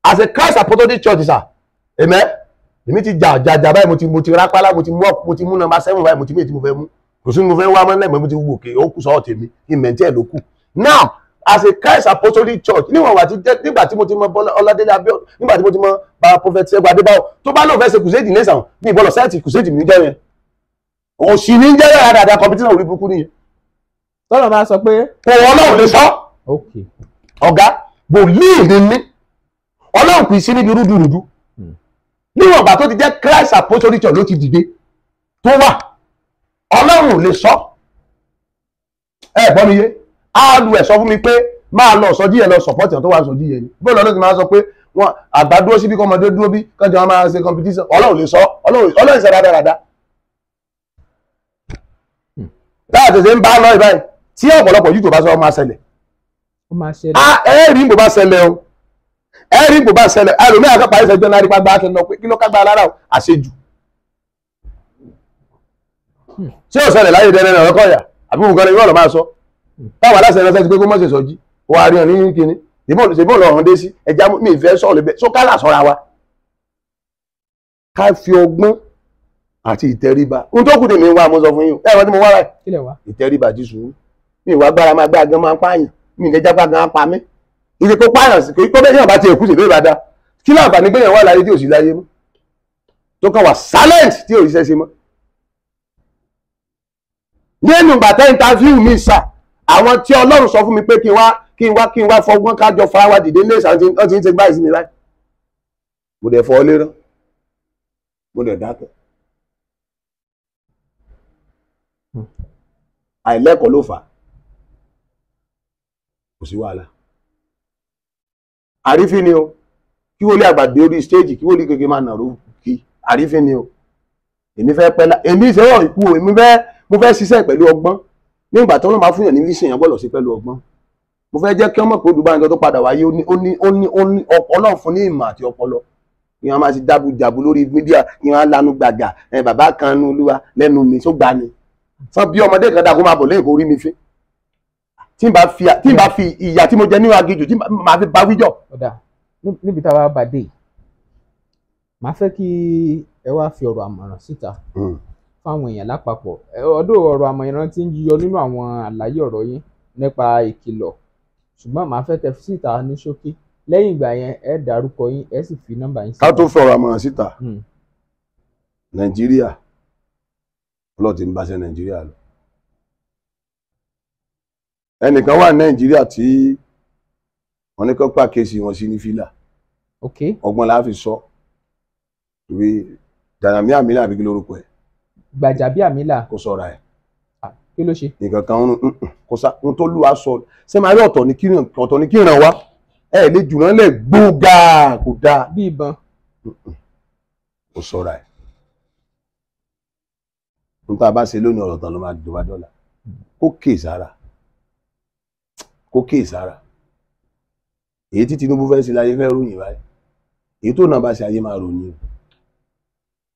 as a Christ Apostolic Church sà amen èmi ti jà báyìí mo ti rápálá mo ti mú number 7 báyìí mo ti méjì mo fẹ́ mú kò sí mo fẹ́ wá mọ́ lẹ́gbẹ̀ẹ́ mo ti wù òkè ó kù sọ́ọ̀ tèmi ìmẹ̀ntì ẹ̀ ló kù now as a Christ Apostolic Church níwọ̀n wà tí nígbà tí mo ti mọ Ọládélé Abíọ́dún nígbà tí mo ti mọ bàbá Prophet Ṣẹ́gun Adébáyọ̀ tó bá lóun fẹ́ ṣe kùsẹ́ẹ̀dì nẹ́sàn ní ìbọ̀lọ̀ sẹ́ẹ̀tì kùsẹ́ẹ̀dì mi jẹ́ yẹn òsì ní jẹ́ yàrá dáadáa competition orí burúkú nìyẹn. tọ́lọ̀ máa sọ pé òun Ọlọ́run lè sọ ọ̀gá wòlíì ni mí Ọlọ́run kì í sí níbi rúdurùdu níwọ̀n ìgbà tó ti jẹ́ Christ Apostolic Church ló ti dìde tó wà Ọlọ́run lè sọ ẹ gbọ́ mi yé áàlù ẹ̀ sọ fún mi pé máa lọ sọjí yẹn lọ support ẹ̀ tó wà sọjí yẹn ni bó lọ́dún ti máa sọ pé wọn àgbà dúró síbi kọ́mọdé dúró bí kọ́jà wọn máa ṣe competition Ọlọ́run lè sọ Ọlọ́run ṣe dáadáa táà tẹ̀sẹ̀ ń bá lọ ìbáyìí tí ọ̀pọ̀lọpọ̀ yìí tó bá sọ ọ máa ṣẹlẹ̀ ẹ̀rí ń bò bá ṣẹlẹ̀ o ẹ̀rí kò bá ṣẹlẹ̀ ẹlòmíì àkàpà ẹ̀sẹ̀ jọ lárí pàgbà akẹ́ lọ pé kí ló kágbá lára o àṣejù ṣé ò ṣẹlẹ̀ láyé dẹ́rẹ́ ọ̀rọ̀ kọ́yà àbí nǹkan ní ìwọ̀n lọ máa sọ táwọn aláṣẹ ẹ̀rọ sẹ́ti pé kó mọ̀ ṣe sọ́jí ó wá rí ọ ní kíní ṣèbọn lọ́rùn dé sí ẹja mi ìfẹ́ sọ̀rọ̀ lẹ́bẹ̀ só kálà sọ́ra wa ká fi ọgbọ́n àti ìtẹríba ohun tó kù tèmi wá mo sọ fún yín ẹ̀rọ tí mo wá ráì ìtẹríba ti sùúrù mi ìwà gbára máa gbá gan máa ń pààyàn mi ìkẹjá gbá gan pa mí ìdí kó pààyàn sí kó bẹ́ẹ̀ yàn bá ti èkú sí ìbéèrè dáadáa kí láǹfààní gbéyàn wà láyé tí ò sí láyé mọ́ tó kàn wà silent tí ò ríṣẹ́ ṣe mọ́. nínú bàtà interview mi sà àwọn tí Ọlọ́run sọ fún mi pé kí kí n wá fọgbọ́n kájọ fáwá dìde ní ìsàn tí wọ́n ti ń ṣe báyìí sí mi báyìí mo dẹ̀ fọ́ lérán mo dẹ̀ dákẹ́ àìlẹ́kọ̀ọ́ ló fà á kò sí wàhálà àrífín ni o kí wọ́n lé àgbàdé orí stéèjì kí wọ́n lé kékeré máa nàró kí àrífín ni o èmi fẹ́ pẹ́ èmi ìṣẹ́wọ̀n ìkú mo fẹ́ ṣiṣẹ́ pẹ̀lú ọgbọ́n nígbà tó lọ́ máa fún yàn ní vision yẹn gbọ́dọ̀ sí pẹ̀lú ọgbọ́n mo fẹ́ jẹ́ kí ọmọ pé Odùbánjọ tó padà wáyé ó ní Ọlọ́run fún ní ìmọ̀ àti ọpọlọ kí wọ́n máa ti jábùjábù lórí mídíà kí wọ́n á lanu gbàgà bàbá kan nu Olúwa lẹ́nu mi tó gbà ni fún bí ọmọdé kan dà kó máa bọ̀ lẹ́yìn kó rí mi fín tí n bá fi ìyà tí mo jẹ nínú agijù tí màá fi bá wíjọ. ọ̀dà níbi tá a wá bàdé yìí màá fẹ́ kí ẹ wá fi ọ̀rọ̀ àmọ̀ràn síta fáwọn èèyàn lápapọ̀ ọ̀dọ̀ ọ̀rọ̀ àmọ̀ràn tí ń yíyọ nínú àwọn àlàyé ọ̀rọ̀ yín nípa ìkìlọ̀ ṣùgbọ́n màá fẹ́ tẹ síta ní ṣókí lẹ́yìn ìgbà yẹn ẹ dárúkọ yín ẹ sì fi nọ́mbà yín síta. ká tó fọ̀rọ̀ àmọ̀ràn síta Nàìjíríà ọlọ́ọ̀tì ń báṣẹ́ Nàìjíríà lọ ẹnìkan wà ní Nàìjíríà tí wọ́n ní kọ́ pàkíyèsí wọn sí ní fìlà ọgbọ́n la fi sọ ìwé Gàjàbíàmílà àbí kí lórúkọ ẹ̀ Gàjàbíàmílà kò sọ̀rọ̀ ẹ̀ kí ló ṣe nǹkan kan kò sá ohun tó lù wá sọ ṣé máa rí ọ̀tọ̀ ní kí ràn wá ẹ lè jù náà lè gbóògà kò dáa bí ìbọn kò sọ̀rọ̀ ẹ̀ n tá a bá ṣe lónìí ọ̀rọ̀ tán ló máa dùn wá dọ́là kó kéè sára èyí tí Tinubu fẹ́ ṣe láyé fẹ́ ròyìn báyìí èyí tó náà bá ṣe ayé máa ròyìn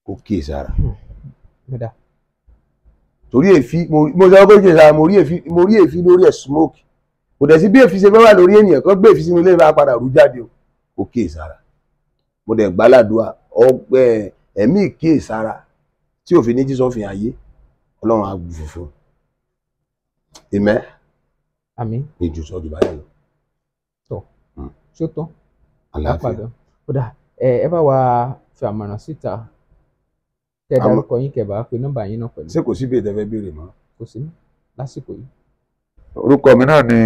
kó kéè sára torí èéfín mo sọ pé kéè sára mo rí èéfín lórí ẹ̀ smoke kò dẹ̀ sí bí èéfín ṣe fẹ́ wà lórí ènìyàn kan gbé èéfín sínú ilé ìbá padà rú jáde o kó kéè sára mo dẹ̀ gbàládùá ọgbẹ́ ẹ̀mí kéè sára tí òfin ní jísọ́fin ayé Ọlọ́run á gbù fún ìmẹ́ àmín ìjù sọ jù báyìí lọ. tọ ṣó tán àlàáfíà kódà ẹ bá wa fi àmọ̀ràn síta kẹ dárúkọ yín kẹ bá pe nọ́mbà yín náà pẹ̀lú. ṣé kò síbi ìtẹ́fẹ́ béèrè mọ́. kò sí lásìkò yìí. orúkọ mi náà ni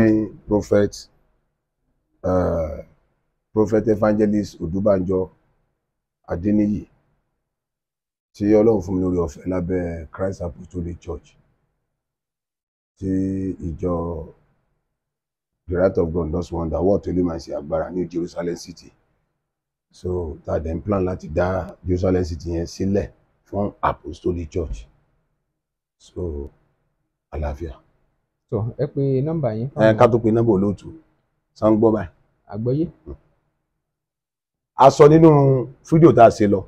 prophet evangelist Odùbánjọ Adéníyì tí Ọlọ́run fún mi lórí ọ̀fẹ́ lábẹ́ Christ Apostolic Church tí ìjọ The Right of God Does Wonder wọ́n tó lè máa ṣe agbára ní Jerusalem City so tá a dẹ̀ ń plan láti dá Jerusalem City yẹn sílẹ̀ fún Apostolic Church so àlàáfíà. so ẹ pe nọ́mbà yín. ká tó pe nọ́mbà olóòtú sangbọ́ báyìí. àgbọ́yé. a sọ nínú fídíò tá a ṣe lọ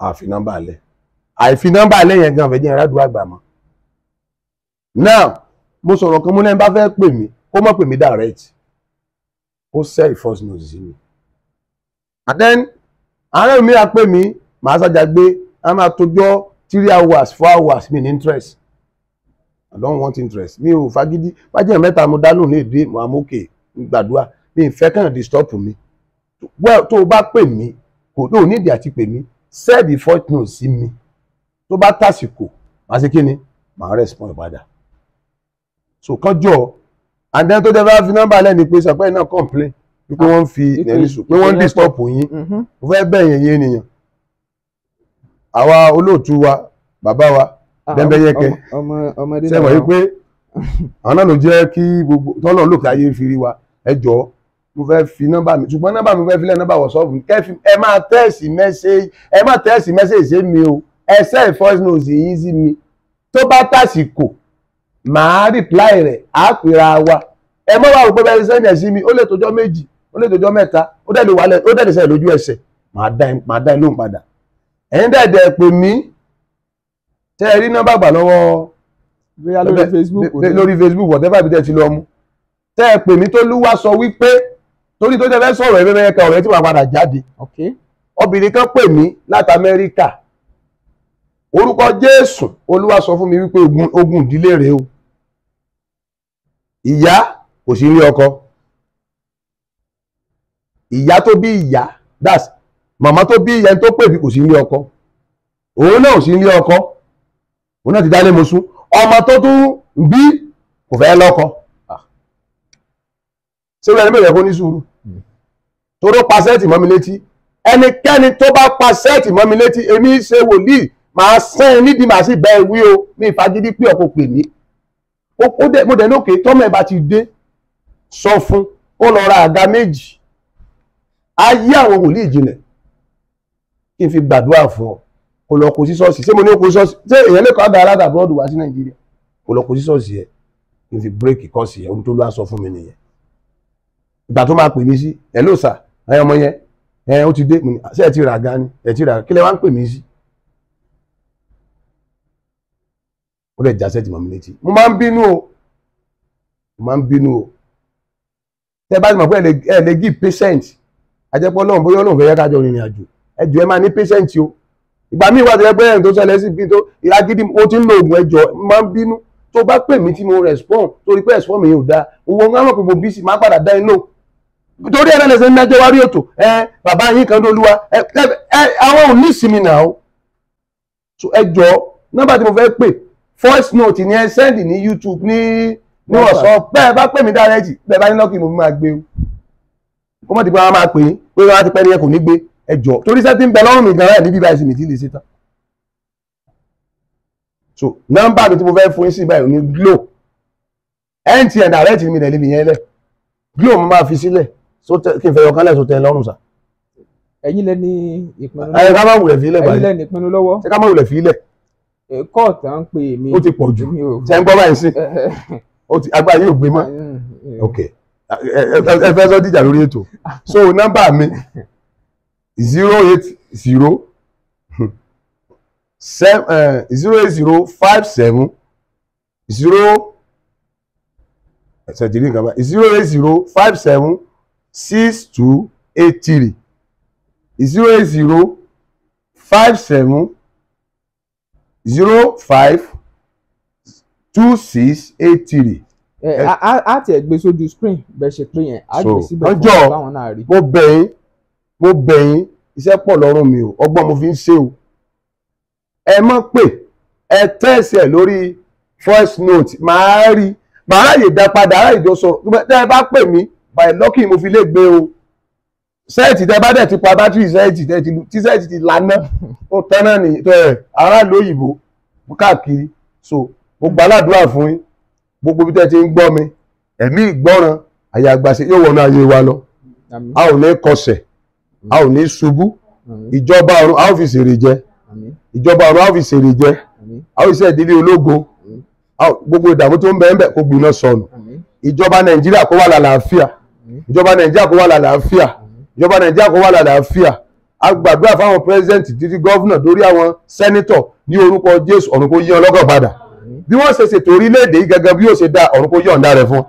àfi nọ́mbà alẹ́ àìfi nọ́mbà alẹ́ yẹn gan fẹ́ jẹ́ ìrádùn àgbà mọ́. now mo sọ̀rọ̀ kan mo lẹ́nu bá fẹ́ pè mí kó má pè mí direct ó send first note sí mi and then àárẹ̀ mi á pè mí màá sájà gbé a máa tójọ́ 3 hours 4 hours mi ní interest I don't want interest mi ò fagídí bájẹ́ mẹ́ta mo dá lóun lè dé mo amókè gbàdúrà mi ì fẹ́ kàn disturb mi tó o bá pè mí kò tó o nídìí àti pè mí send the first note sí mi tó bá tàsìkò màá ṣe kí ni màá respond padà so kánjọ and then tó dẹ́ bá fi nọ́mbà lẹ́ni pé sàpẹ́ náà complain wípé wọ́n fi ẹ̀rísù pé wọ́n disturb yín mo fẹ́ bẹ̀yẹn yé ènìyàn àwa olóòtú wa bàbá wa Bẹ́mbẹ́yẹ́kẹ́ sẹ́wọ̀n yìí pé àwọn náà ló jẹ́ kí gbogbo tọ́lọ̀ lòkè ayé fi rí wa ẹ jọ̀ọ́ mo fẹ́ fi nọ́mbà mi ṣùgbọ́n nọ́mbà mi fẹ́ fi lẹ́ nọ́mbà WhatsApp mi kẹ́fì ẹ máa tẹ́ẹ̀sì mẹ́sẹ̀jì sí mi o ẹ send voice note yín sí mi tó bá tàsìkò màá reply rẹ̀ á pera wa ẹ mọ́ wà pé bẹ́ẹ̀ sẹ́ni ẹ̀ sí mi ó lè tójọ́ méjì ó lè tójọ́ mẹ́ta ó dẹ̀ lè wálẹ̀ ó dẹ̀ lè sẹ́yìn lójú ẹsẹ̀ màá dá ẹ lóhùn padà ẹ̀yin dẹ̀dẹ̀ pè mí tẹ́ ẹ rí nọ́mbà gbà lọ́wọ́ lórí Facebook whatever bí tẹ́ ti lọ mú tẹ́ ẹ pè mí tó lúwa sọ wípé torí tó tẹ́ fẹ́ sọ̀rọ̀ Bẹ́mbẹ́yẹ́kẹ́ ọ̀rẹ́ tí wàá padà jáde obìnrin kan pè mí láti Amẹ́ríkà orúkọ Jésù Olúwa sọ fún mi wípé ogun ìdílé rèé o ìyá kò sí ilé ọkọ ìyá tó bí ìyá that's màmá tó bí ìyá tó pè mí kò sí ilé ọkọ òun náà ò sí ilé ọkọ òun náà ti dálé mosú ọmọ tó tún bí kò fẹ́ lọ́kọ ṣé wọ́n ẹni bẹ̀rẹ̀ kó ní sùúrù toró pa sẹ́ẹ̀tì mọ́ mi létí ẹnikẹ́ni tó bá pa sẹ́ẹ̀tì mọ́ mi létí èmi ṣe wòlíì màá sẹ́yìn nídìí màá sì bẹ́ wí o mi ìfagídí pé ọkọ̀ pè mí mo dẹ̀ lókè tọ́mọ̀ ẹ̀ bá ti dé sọ fún ó lọ ra àga méjì ayé àwọn wòlíì ìjìnlẹ̀ kí n fi gbàdúrà fún ọ kò lọ kó sí ṣọ́ọ̀ṣì ṣé mo ní kó ṣọ́ọ̀ṣì ṣé èèyàn lè kọ́ àgbà alága abroad wá sí nàìjíríà kò lọ kó sí ṣọ́ọ̀ṣì yẹ kí n fi bírèkì kọ́ọ̀sì yẹ ohun tó lọ́wọ́ sọ fún mi nìyẹn ìgbà tó máa pè mí sí hello sir ẹ̀yin ọmọ yẹn ó ti dé ṣé ẹ ti rà àga ni ẹ ti rà kí lẹ wá ń pè mí sí ó lè já sẹ́ẹ̀tì mọ́ mi létí mo máa ń bínú o tẹ́ bá ti mọ̀ pé ẹ lè give patient ajẹ́pọ̀ lọ́hùn bóyá Ọlọ́run fẹ́ yẹ kájọ rìnrìn àjò ẹjọ́ ẹ máa ní patient o ìgbà míì wà tó yẹ pé ẹ̀yìn tó ṣẹlẹ̀ sí bí tó ìrágídí mo ti ń lo oògùn ẹjọ́ máa ń bínú tó bá pè mí tí mo respond torí pé respond mi yóò dáa owó ń rámọ̀ pé mo bí sí máa padà dá iná torí ẹ̀rẹ́ lẹ́sẹ̀ ń dájọ́ wá rí ètò bàbá yín kan tó lúwa àwọn ò ní ìsinmi náà so ẹjọ́ nọ́mbà tí mo fẹ́ pè voice note ni ẹ send ní YouTube ní ọ̀sán bẹ́ẹ̀ bá pè mí direct bẹ́ẹ̀ bá ní lọ́kì mo máa gbé o kó mọ̀ tí pé wọ́n máa pè é pé wọ́n á ti pẹ́ ní ẹ kò ní gbé ẹjọ́ torí sẹ́tí ń bẹ lọ́rùn mi gan-an ní bíbá ìsinmi tí lè ṣe tán so nọ́mbà mi tí mo fẹ́ fún yín sí báyìí ní Glo MTN direct mi dẹ̀ lébi yẹn lẹ̀ Glo mo máa fi sílẹ̀ kí n fẹ́ yọkànlẹ̀ tó tẹ́ lọ́rùn sà. ẹ̀yin lẹ ní ìpinnu lọ́wọ́ ẹ̀yin ká má wulẹ̀ fi ilẹ̀ báyìí ẹ̀yin lẹ ní ìpinnu lọ́wọ́ ṣé ká má wulẹ̀ fi ilẹ̀ kóòtù à ń pè mí ó ti pọ̀ jù ṣe ń gbọ́ báyìí sí agbára yóò gbé mọ́ ok ẹ fẹ́ sọ díjà lórí ètò so nọ́mbà mi 08057 08057 a ti ẹ̀ gbé sójú screen bẹ́ẹ̀ ṣe pé yẹn a gbé síbẹ̀ fún báwọn náà rí. mo bẹ̀ yín iṣẹ́ pọ̀ lọ́rùn mi o ọgbọ́n mo fi ń ṣe o ẹ mọ̀ pé ẹ tẹ̀sí ẹ̀ lórí voice note màá rí màá ráyè dá padà ráyè jọ sọ̀rọ̀ tẹ́ ẹ bá pè mí by lucky mo fi lè gbé o sẹ́ẹ̀tì tẹ́ bá dẹ̀ ti pa bátìrì sẹ́ẹ̀tì tí sẹ́ẹ̀tì ti lànà ó tán náà ní aráàlú òyìnbó káàkiri so mo gbàládùá fún yín gbogbo bí tẹ́ ti ń gbọ́ mi ẹ̀mí ìgbọ́ràn àyà àgbàṣe yóò wọnú ayé wa lọ a ò ní kọsẹ̀ a ò ní ṣubú ìjọba ọ̀run a ó fi ṣèrè jẹ ìjọba ọ̀run a ó fi ṣèrè jẹ a ó fi ṣe ìdílé ológo gbogbo ìdààmú tó ń bẹ ń bẹ kó gbiná sọnù ìjọba Nàìjíríà kó wà lálàáfíà ìjọba Nàìjíríà kó wà lálàáfíà ìjọba Nàìjíríà kó wà lálàáfíà a gbàdúrà fáwọn pírẹsidẹ́ǹtì títí gọ́fúnà lórí àwọn sẹ́nítọ̀ ní orúkọ Jésù ọ̀run kó yí wọn lọ́kàn padà bí wọ́n ṣe ṣètò orílẹ̀-èdè yìí gẹ́gẹ́ bí ó ṣe dá ọ̀run kó yọ̀ǹda rẹ̀ fún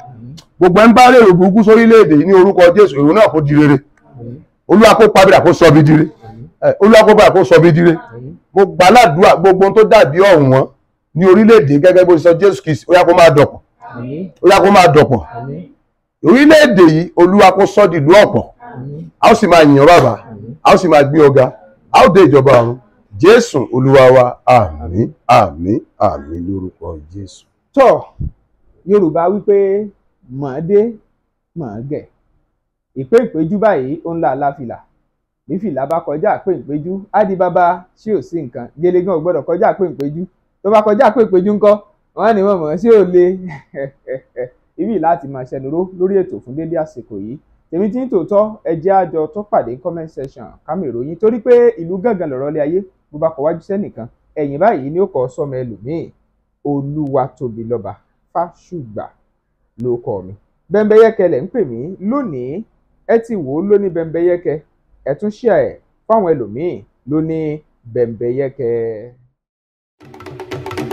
gbogbo ẹ̀ ń bá rèrò burúkú sórílẹ̀-èdè yìí ní orúkọ Jésù èrò náà kó di rere Olúwa kó pàbíra kó sọ bí dire Olúwa kó pàbíra kó sọ bí dire mo gbàládùá gbogbo tó dàbí ọ̀wọ́n ní orílẹ̀-èdè gẹ́gẹ́ bó ṣe sọ Jésù Kristi ó yá kó máa dọ̀pọ̀ ó yá kó máa dọ̀pọ̀ orílẹ̀-èdè yìí Olúwa kó sọ dìlú ọ̀pọ̀ a ó sì máa yìn ọ́ bàbá a ó sì máa gbé ọ̀gá a ó dé ìjọba ọ̀run Jésù Olúwa wa àmín àmín àmín lórúkọ Jésù. tọ́ Yorùbá wípé mọ̀ọ́dé mọ̀ọ́gẹ̀ ìpé ìpéjú báyìí ó ń la aláfìlà bí fìlà bá kọjá àpé ìpéjú á di bàbá tí ò sí nǹkan gẹlẹ́gàn ò gbọ́dọ̀ kọjá àpé ìpéjú tó bá kọjá àpé ìpéjú ńkọ́ wọ́n ní wọ́n mọ̀ sí ò le ibi láti máa ṣẹnuró lórí ètò fún dédé àsìkò yìí tèmi tí ń tòótọ́ ẹ jẹ́ àjọ tó pàdé comment section kámi ìròyìn torí pé ìlú gángan lọ̀rọ̀ lé ayé bó bá kọ wájú sẹ́nìkan ẹ̀yìn báyìí ni ó kọ́ sọ́mọ ẹlòmíì Olúwatóbilọ́ba Fásùgbà ló kọ́ mi Bẹ́mbẹ́yẹ́kẹ́ lẹ̀ ń pè mí lónìí ẹ ti wò ó lóní Bẹ́mbẹ́yẹ́kẹ́ ẹ tún ṣíà ẹ̀ fáwọn ẹlòmíì lóní Bẹ́mbẹ́yẹ́kẹ́.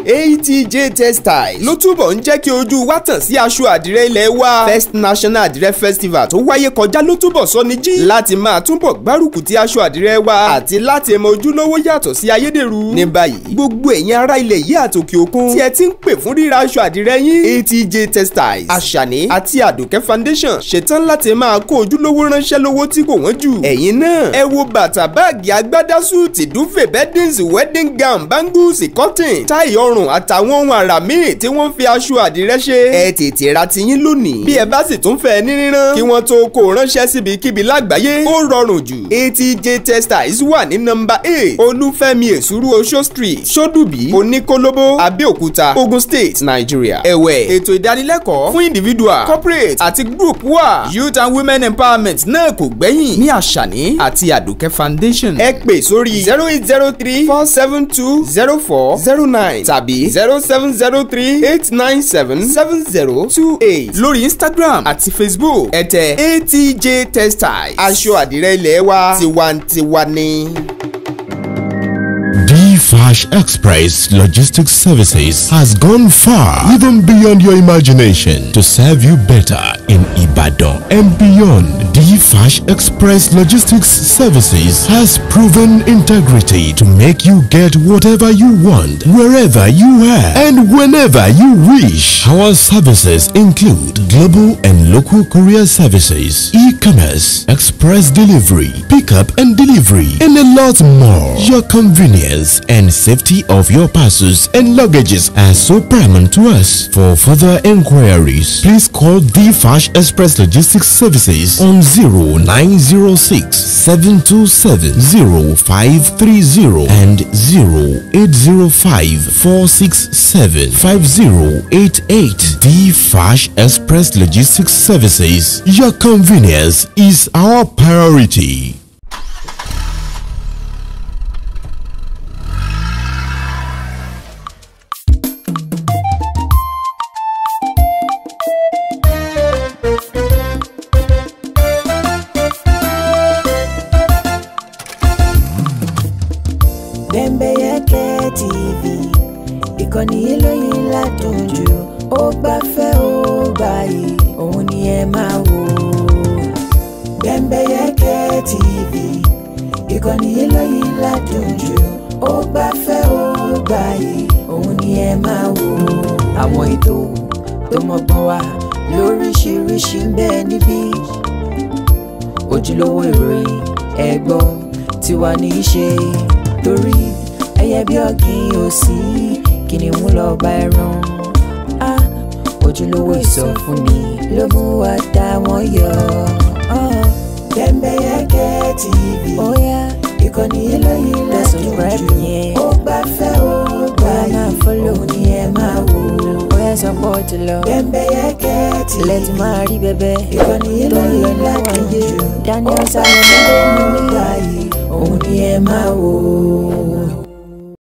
ATJ Textiles ló túbọ̀ ń jẹ́ kí ojú wa tàn sí aṣọ àdìrẹ ilẹ̀ wa. First National Àdìrẹ Festival tó wáyé kọjá ló túbọ̀ sọ ní jí láti máa túbọ̀ gbárùkù ti aṣọ àdìrẹ wa àti láti mọ ojúlówó yàtọ̀ sí ayédèrú. ní báyìí gbogbo ẹ̀yin ará ilẹ̀ yìí àtòkè òkun tí ẹ ti ń pè fún ríra aṣọ àdìrẹ yín ATJ Textiles Àṣàní àti Àdùkẹ́ Foundation ṣetán láti máa kó ojúlówó ránṣẹ́ lówó tí kò wọ́n jù. ẹ̀yin náà ẹ wo bàtà báàgì agbádá súùtì dúfè beddings wedding gown bangles cotton táì ọrùn ọrùn àtàwọn ohun àrà míì tí wọ́n fi aṣọ àdìrẹ́ ṣe. ẹ tètè ra tiyín lónìí. bí ẹ bá sì tún fẹ́ ní rírán kí wọ́n tó kó ránṣẹ́ síbikíbi lágbàáyé ó rọrùn jù. ATJ Textiles wà ní nọ́mbà 8 Olúfẹ́mi Èsúrú Oṣó Street Ṣódùbí Oníkólóbó Abẹ́òkúta Ogun State Nigeria. ẹ̀wẹ̀ ètò ìdánilẹ́kọ̀ọ́ fún individual corporate àti group wà. Youth and Women Empowerment náà kò gbẹ́yìn ní Àṣàní àti Àdùkẹ́ Foundation. ẹ pè sórí 0803-472-0409 tàbí 0703-897-7028 lórí Instagram àti Facebook ẹ tẹ ATJ Textiles. aṣọ àdìrẹ́ ilé wa tiwantiwa ni. D-Fash Express Logistics Services has gone far, even beyond your imagination, to serve you better in Ibadan and beyond. D-Fash Express Logistics Services has proven integrity to make you get whatever you want, wherever you are, and whenever you wish. Our services include global and local courier services, e-commerce, express delivery, pickup and delivery, and a lot more. Your convenience and safety of your parcels and luggages are so paramount to us. For further inquiries, please call D-Fash Express Logistics Services on 0906-727-0530 and 0805-467-5088. D-Fash Express Logistics Services. Your convenience is our priority. Bembeyeke TV ìkànnì ìlóyìn ládùn jù ó gbafẹ́ ó gbàyè òun ni ẹ máa wò. Bembeyeke TV ìkànnì ìlóyìn ládùn jù ó gbafẹ́ ó gbàyè òun ni ẹ máa wò. àwọn ètò tó mọ́gbọ́n wá lóríṣiríṣi ń bẹ níbí ojúlówó ìròyìn ẹ̀gbọ́n tiwa ní í ṣe torí ẹyẹ bí ọ̀gìn òsì kìnìún lọ bá ẹran ojúlówó ìsọfúnni ló mú wa dá wọn yọ. Bembeyeke TV ìkànnì ìlóyìn ládùn jù ó gbafẹ́ ó gbàyè òun ni ẹ máa wò. Support to love. Bembeyeke TV let's marry baby. ìkànnì ìlóyìn ládùn jù Daniel Salomon òun ni ẹ máa wò.